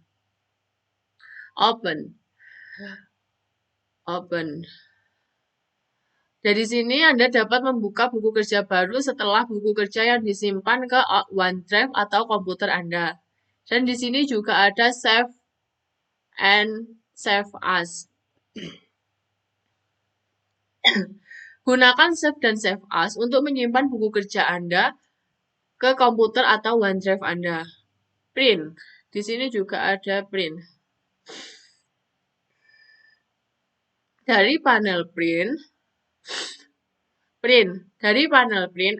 Open. Dari sini Anda dapat membuka buku kerja baru setelah buku kerja yang disimpan ke OneDrive atau komputer Anda. Dan di sini juga ada Save and Save As. Gunakan Save dan Save As untuk menyimpan buku kerja Anda ke komputer atau OneDrive Anda. Print. Di sini juga ada Print. Dari panel Print,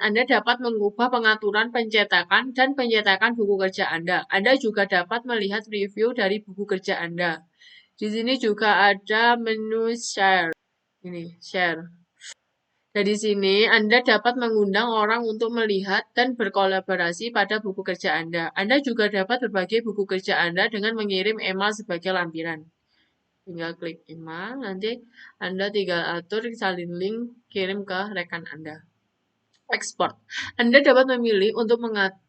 Anda dapat mengubah pengaturan pencetakan dan pencetakan buku kerja Anda. Anda juga dapat melihat review dari buku kerja Anda. Di sini juga ada menu Share. Ini, Share. Dari sini, Anda dapat mengundang orang untuk melihat dan berkolaborasi pada buku kerja Anda. Anda juga dapat berbagi buku kerja Anda dengan mengirim email sebagai lampiran. Tinggal klik email, nanti Anda tinggal atur salin link kirim ke rekan Anda. Ekspor. Anda dapat memilih untuk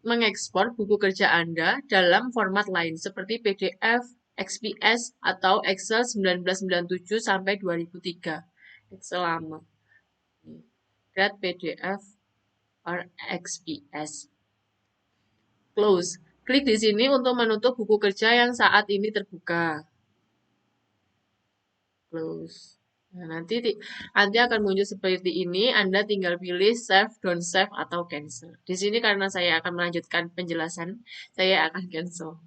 mengekspor buku kerja Anda dalam format lain seperti PDF, XPS, atau Excel 1997 sampai 2003. Excel lama. Create PDF or XPS. Close. Klik di sini untuk menutup buku kerja yang saat ini terbuka. Close. Nah, nanti akan muncul seperti ini. Anda tinggal pilih save, don't save, atau cancel. Di sini karena saya akan melanjutkan penjelasan, saya akan cancel.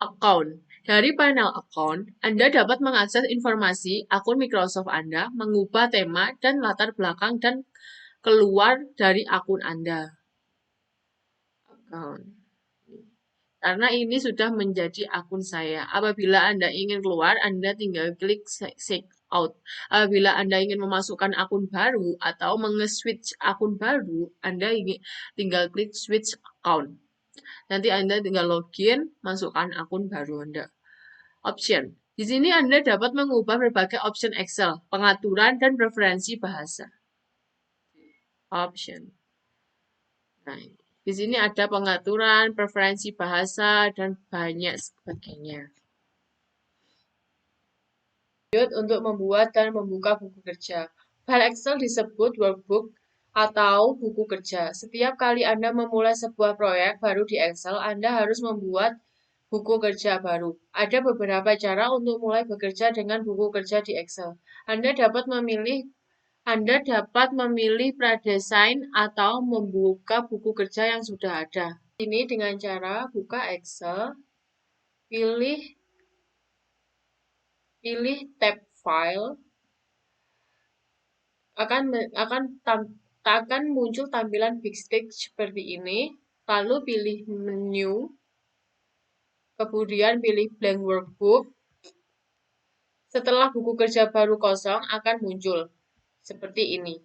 Account. Dari panel account, Anda dapat mengakses informasi akun Microsoft Anda, mengubah tema dan latar belakang dan keluar dari akun Anda. Account. Karena ini sudah menjadi akun saya. Apabila Anda ingin keluar, Anda tinggal klik sign out. Apabila Anda ingin memasukkan akun baru atau menge-switch akun baru, Anda tinggal klik switch account. Nanti Anda tinggal login, masukkan akun baru Anda. Option. Di sini Anda dapat mengubah berbagai option Excel, pengaturan, dan preferensi bahasa. Option. Nah, di sini ada pengaturan, preferensi bahasa, dan banyak sebagainya. Untuk membuat dan membuka buku kerja. File Excel disebut workbook atau buku kerja. Setiap kali Anda memulai sebuah proyek baru di Excel, Anda harus membuat buku kerja baru. Ada beberapa cara untuk mulai bekerja dengan buku kerja di Excel. Anda dapat memilih pradesain atau membuka buku kerja yang sudah ada. Ini dengan cara buka Excel, pilih tab file, akan muncul tampilan big stick seperti ini, lalu pilih menu, kemudian pilih blank workbook. Setelah buku kerja baru kosong akan muncul seperti ini.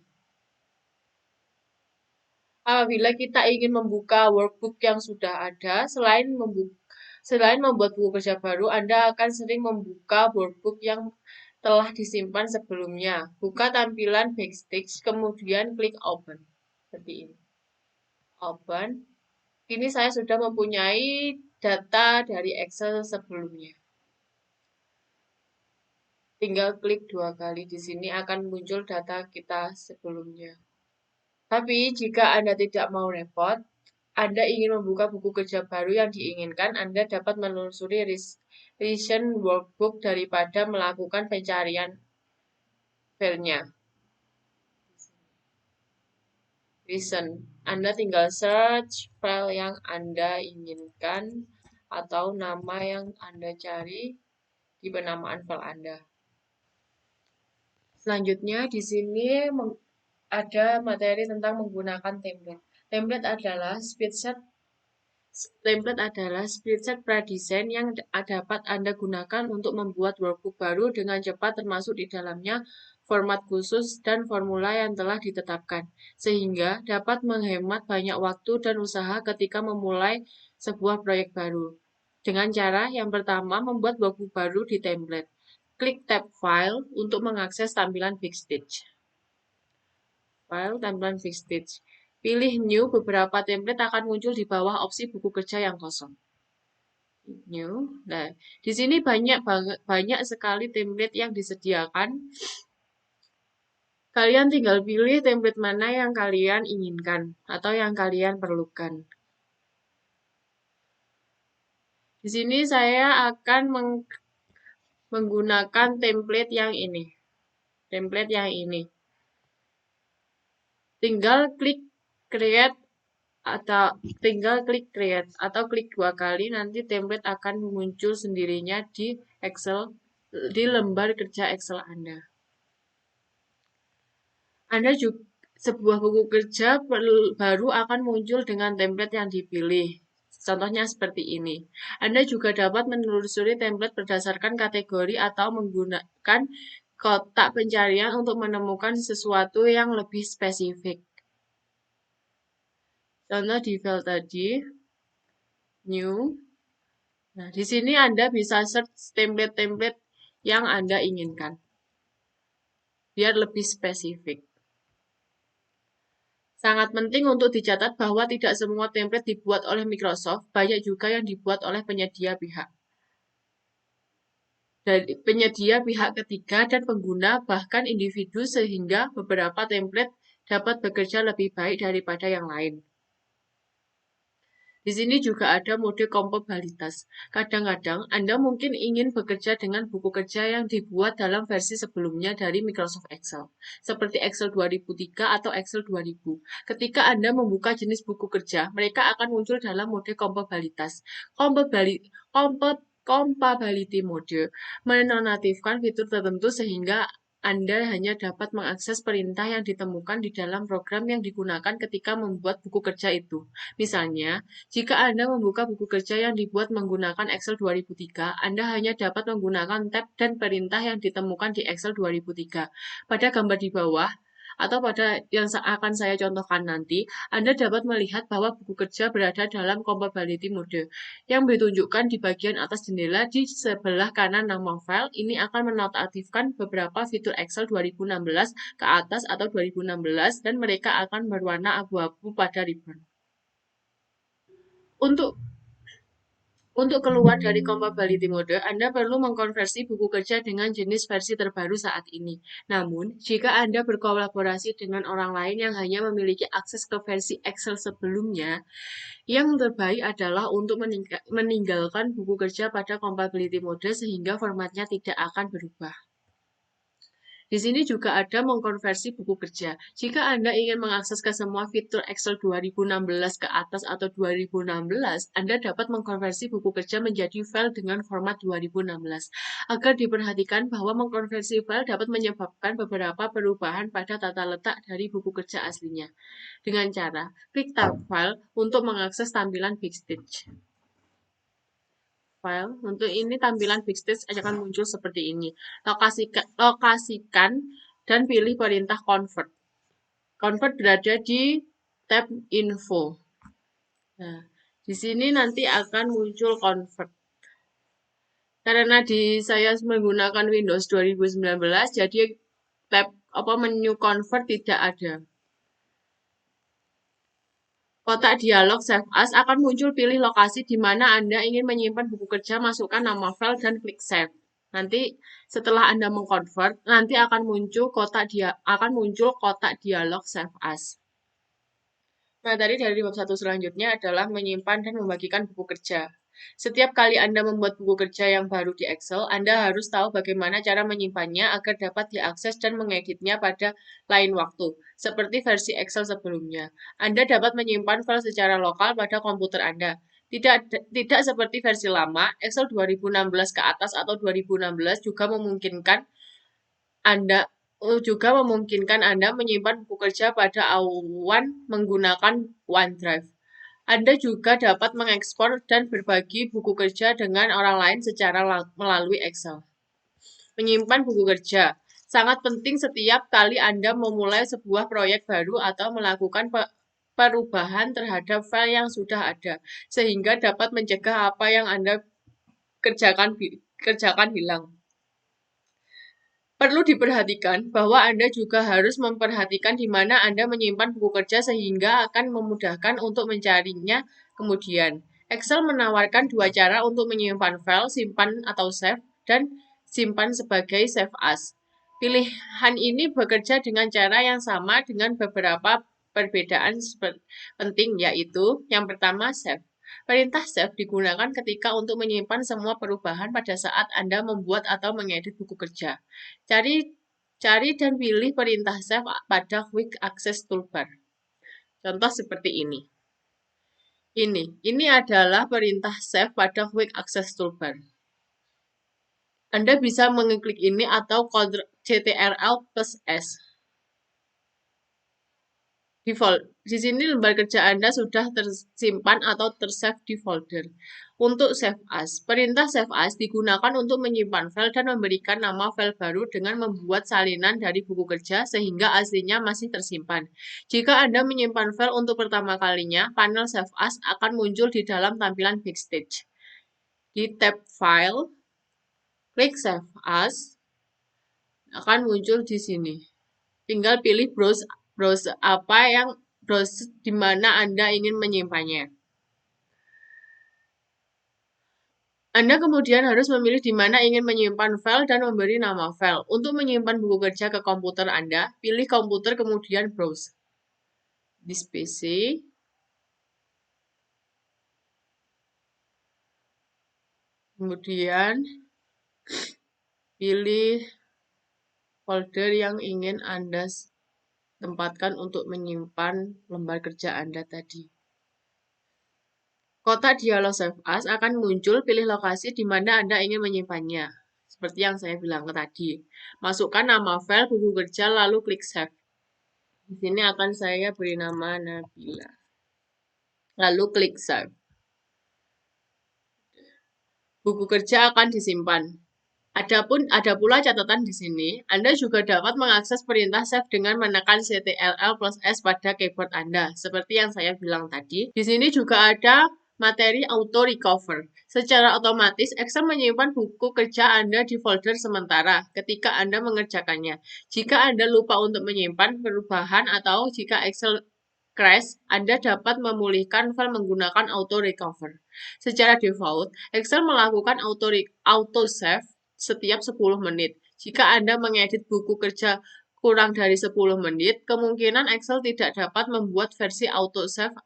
Apabila kita ingin membuka workbook yang sudah ada, selain membuat buku kerja baru, Anda akan sering membuka workbook yang telah disimpan sebelumnya. Buka tampilan backstage, kemudian klik open. Seperti ini. Open. Ini saya sudah mempunyai data dari Excel sebelumnya. Tinggal klik 2 kali di sini akan muncul data kita sebelumnya. Tapi jika Anda tidak mau repot, Anda ingin membuka buku kerja baru yang diinginkan, Anda dapat menelusuri recent workbook daripada melakukan pencarian filenya. Recent. Anda tinggal search file yang Anda inginkan atau nama yang Anda cari di penamaan file Anda. Selanjutnya di sini ada materi tentang menggunakan template. Template adalah spreadsheet pradesain yang dapat Anda gunakan untuk membuat workbook baru dengan cepat termasuk di dalamnya format khusus dan formula yang telah ditetapkan, sehingga dapat menghemat banyak waktu dan usaha ketika memulai sebuah proyek baru. Dengan cara yang pertama, membuat workbook baru di template. Klik tab File untuk mengakses tampilan Big Stitch. File tampilan Big Stitch. Pilih New, beberapa template akan muncul di bawah opsi buku kerja yang kosong. New. Nah, di sini banyak sekali template yang disediakan. Kalian tinggal pilih template mana yang kalian inginkan atau yang kalian perlukan. Di sini saya akan menggunakan template yang ini. Tinggal klik create atau klik 2 kali, nanti template akan muncul sendirinya di Excel, di lembar kerja Excel Anda. Sebuah buku kerja baru akan muncul dengan template yang dipilih. Contohnya seperti ini. Anda juga dapat menelusuri template berdasarkan kategori atau menggunakan kotak pencarian untuk menemukan sesuatu yang lebih spesifik. Contoh di file tadi, new. Nah, di sini Anda bisa search template-template yang Anda inginkan, biar lebih spesifik. Sangat penting untuk dicatat bahwa tidak semua template dibuat oleh Microsoft, banyak juga yang dibuat oleh penyedia pihak ketiga dan pengguna, bahkan individu, sehingga beberapa template dapat bekerja lebih baik daripada yang lain. Di sini juga ada mode kompatibilitas. Kadang-kadang Anda mungkin ingin bekerja dengan buku kerja yang dibuat dalam versi sebelumnya dari Microsoft Excel, seperti Excel 2003 atau Excel 2000. Ketika Anda membuka jenis buku kerja, mereka akan muncul dalam mode kompatibilitas. Compatibility mode menonaktifkan fitur tertentu sehingga Anda hanya dapat mengakses perintah yang ditemukan di dalam program yang digunakan ketika membuat buku kerja itu. Misalnya, jika Anda membuka buku kerja yang dibuat menggunakan Excel 2003, Anda hanya dapat menggunakan tab dan perintah yang ditemukan di Excel 2003. Pada gambar di bawah, atau pada yang akan saya contohkan nanti, Anda dapat melihat bahwa buku kerja berada dalam compatibility mode yang ditunjukkan di bagian atas jendela di sebelah kanan nama file. Ini akan menonaktifkan beberapa fitur Excel 2016 ke atas atau 2016 dan mereka akan berwarna abu-abu pada ribbon. Untuk keluar dari compatibility mode, Anda perlu mengkonversi buku kerja dengan jenis versi terbaru saat ini. Namun, jika Anda berkolaborasi dengan orang lain yang hanya memiliki akses ke versi Excel sebelumnya, yang terbaik adalah untuk meninggalkan buku kerja pada compatibility mode sehingga formatnya tidak akan berubah. Di sini juga ada mengkonversi buku kerja. Jika Anda ingin mengakses ke semua fitur Excel 2016 ke atas atau 2016, Anda dapat mengkonversi buku kerja menjadi file dengan format 2016. Agar diperhatikan bahwa mengkonversi file dapat menyebabkan beberapa perubahan pada tata letak dari buku kerja aslinya. Dengan cara klik tab file untuk mengakses tampilan Backstage. File. Untuk ini tampilan Backstage akan muncul seperti ini. Lokasikan dan pilih perintah convert. Convert berada di tab info. Nah, di sini nanti akan muncul convert. Karena saya menggunakan Windows 2019, jadi tab menu convert tidak ada. Kotak dialog Save As akan muncul, pilih lokasi di mana Anda ingin menyimpan buku kerja, masukkan nama file dan klik Save. Nanti setelah Anda mengkonvert, nanti akan muncul kotak dialog Save As. Nah, tadi dari bab 1 selanjutnya adalah menyimpan dan membagikan buku kerja. Setiap kali Anda membuat buku kerja yang baru di Excel, Anda harus tahu bagaimana cara menyimpannya agar dapat diakses dan mengeditnya pada lain waktu, seperti versi Excel sebelumnya. Anda dapat menyimpan file secara lokal pada komputer Anda. Tidak seperti versi lama, Excel 2016 ke atas atau 2016 juga memungkinkan Anda menyimpan buku kerja pada awan menggunakan OneDrive. Anda juga dapat mengekspor dan berbagi buku kerja dengan orang lain secara melalui Excel. Menyimpan buku kerja sangat penting setiap kali Anda memulai sebuah proyek baru atau melakukan perubahan terhadap file yang sudah ada, sehingga dapat mencegah apa yang Anda kerjakan hilang. Perlu diperhatikan bahwa Anda juga harus memperhatikan di mana Anda menyimpan buku kerja sehingga akan memudahkan untuk mencarinya kemudian. Excel menawarkan dua cara untuk menyimpan file, simpan atau save, dan simpan sebagai save as. Pilihan ini bekerja dengan cara yang sama dengan beberapa perbedaan penting, yaitu yang pertama save. Perintah save digunakan ketika untuk menyimpan semua perubahan pada saat Anda membuat atau mengedit buku kerja. Cari dan pilih perintah save pada Quick Access Toolbar. Contoh seperti ini. Ini adalah perintah save pada Quick Access Toolbar. Anda bisa mengklik ini atau Ctrl+S. Di sini lembar kerja Anda sudah tersimpan atau tersave di folder. Untuk Save As, perintah Save As digunakan untuk menyimpan file dan memberikan nama file baru dengan membuat salinan dari buku kerja sehingga aslinya masih tersimpan. Jika Anda menyimpan file untuk pertama kalinya, panel Save As akan muncul di dalam tampilan Backstage. Di tab File, klik Save As, akan muncul di sini. Tinggal pilih browse di mana Anda ingin menyimpannya. Anda kemudian harus memilih di mana ingin menyimpan file dan memberi nama file. Untuk menyimpan buku kerja ke komputer Anda, pilih komputer kemudian browse. This PC. Kemudian pilih folder yang ingin Anda tempatkan untuk menyimpan lembar kerja Anda tadi. Kotak dialog Save As akan muncul, pilih lokasi di mana Anda ingin menyimpannya. Seperti yang saya bilang tadi. Masukkan nama file, buku kerja, lalu klik Save. Di sini akan saya beri nama Nabila. Lalu klik Save. Buku kerja akan disimpan. Ada pula catatan di sini, Anda juga dapat mengakses perintah save dengan menekan Ctrl+S pada keyboard Anda, seperti yang saya bilang tadi. Di sini juga ada materi auto recover. Secara otomatis, Excel menyimpan buku kerja Anda di folder sementara ketika Anda mengerjakannya. Jika Anda lupa untuk menyimpan perubahan atau jika Excel crash, Anda dapat memulihkan file menggunakan auto recover. Secara default, Excel melakukan auto save setiap 10 menit. Jika Anda mengedit buku kerja kurang dari 10 menit, kemungkinan Excel tidak dapat membuat versi auto save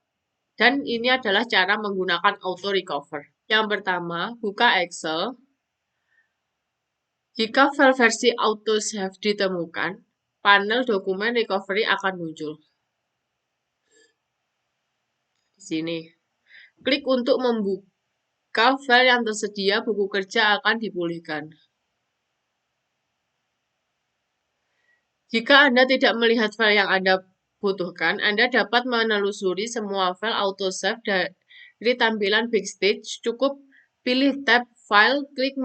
dan ini adalah cara menggunakan auto recover. Yang pertama, buka Excel. Jika file versi auto save ditemukan, panel dokumen recovery akan muncul. Di sini. Klik untuk membuka file yang tersedia, buku kerja akan dipulihkan. Jika Anda tidak melihat file yang Anda butuhkan, Anda dapat menelusuri semua file autosave dari tampilan Backstage. Cukup pilih tab File, klik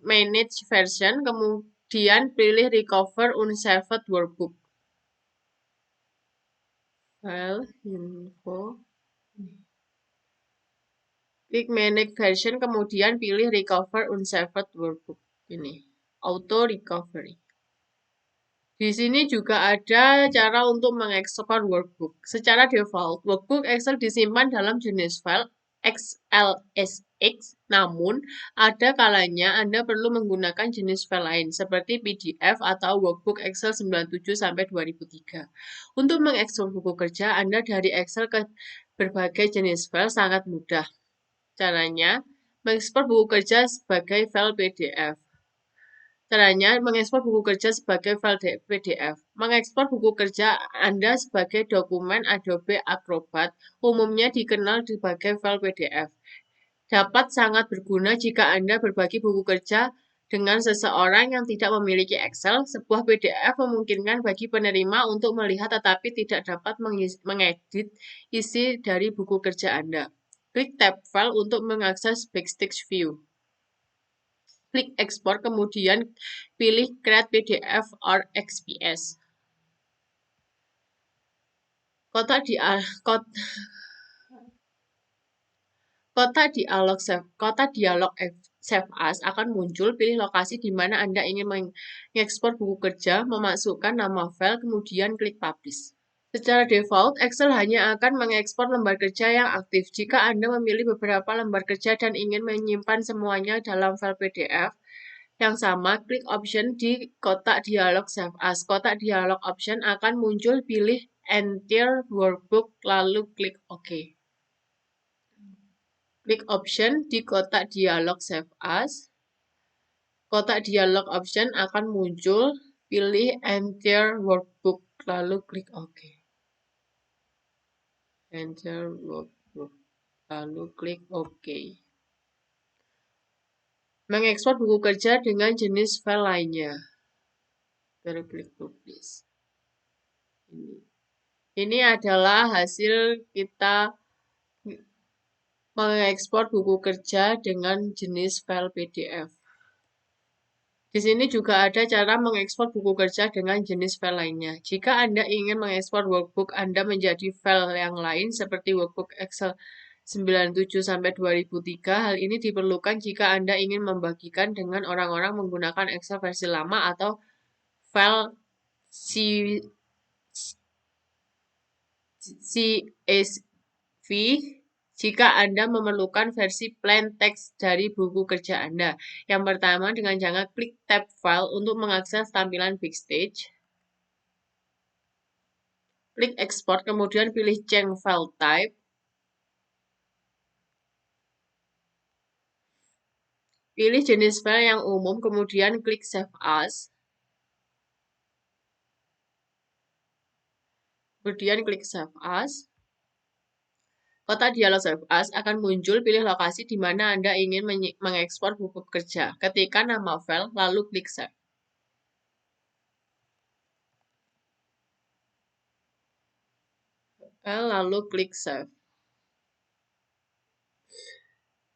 Manage Version, kemudian pilih Recover Unsaved Workbook. File, Info. Klik Manage Version, kemudian pilih Recover Unsaved Workbook. Ini, Auto Recovery. Di sini juga ada cara untuk mengekspor workbook. Secara default, workbook Excel disimpan dalam jenis file XLSX, namun ada kalanya Anda perlu menggunakan jenis file lain seperti PDF atau workbook Excel 97-2003. Untuk mengekspor buku kerja Anda dari Excel ke berbagai jenis file sangat mudah. Caranya, mengekspor buku kerja sebagai file PDF. Caranya, mengekspor buku kerja sebagai file PDF. Mengekspor buku kerja Anda sebagai dokumen Adobe Acrobat umumnya dikenal sebagai file PDF. Dapat sangat berguna jika Anda berbagi buku kerja dengan seseorang yang tidak memiliki Excel. Sebuah PDF memungkinkan bagi penerima untuk melihat tetapi tidak dapat mengedit isi dari buku kerja Anda. Klik tab File untuk mengakses Backstage View. Klik Export, kemudian pilih Create PDF or XPS. Kotak dialog Save As akan muncul. Pilih lokasi di mana Anda ingin mengekspor buku kerja, memasukkan nama file, kemudian klik Publish. Secara default, Excel hanya akan mengekspor lembar kerja yang aktif. Jika Anda memilih beberapa lembar kerja dan ingin menyimpan semuanya dalam file PDF yang sama, klik option di kotak dialog Save As. Kotak dialog option akan muncul, pilih Entire Workbook, lalu klik OK. Klik option di kotak dialog Save As. Kotak dialog option akan muncul, pilih Entire Workbook, lalu klik OK. Enter Workbook, lalu klik OK. Mengekspor buku kerja dengan jenis file lainnya. Klik Publish. Ini adalah hasil kita mengekspor buku kerja dengan jenis file PDF. Di sini juga ada cara mengekspor buku kerja dengan jenis file lainnya. Jika Anda ingin mengekspor workbook Anda menjadi file yang lain seperti workbook Excel 97-2003, hal ini diperlukan jika Anda ingin membagikan dengan orang-orang menggunakan Excel versi lama atau file CSV jika Anda memerlukan versi plain text dari buku kerja Anda. Yang pertama, dengan cara klik tab File untuk mengakses tampilan Backstage. Klik Export, kemudian pilih Change File Type. Pilih jenis file yang umum, kemudian klik Save As. Kemudian klik Save As. Kotak dialog Save As akan muncul, pilih lokasi di mana Anda ingin mengekspor buku kerja. Ketikkan nama file, lalu klik Save. Lalu klik Save.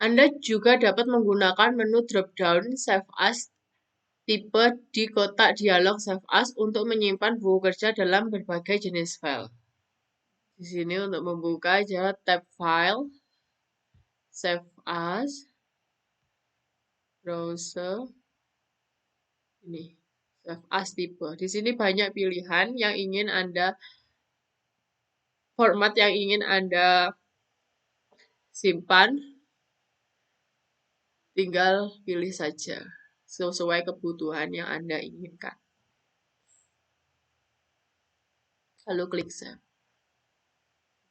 Anda juga dapat menggunakan menu drop-down Save As tipe di kotak dialog Save As untuk menyimpan buku kerja dalam berbagai jenis file. Di sini untuk membuka aja tab File, Save As, Browser, ini Save As tipe. Di sini banyak pilihan yang ingin Anda, format yang ingin Anda simpan, tinggal pilih saja sesuai kebutuhan yang Anda inginkan. Lalu klik Save.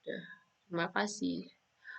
Udah. Terima kasih.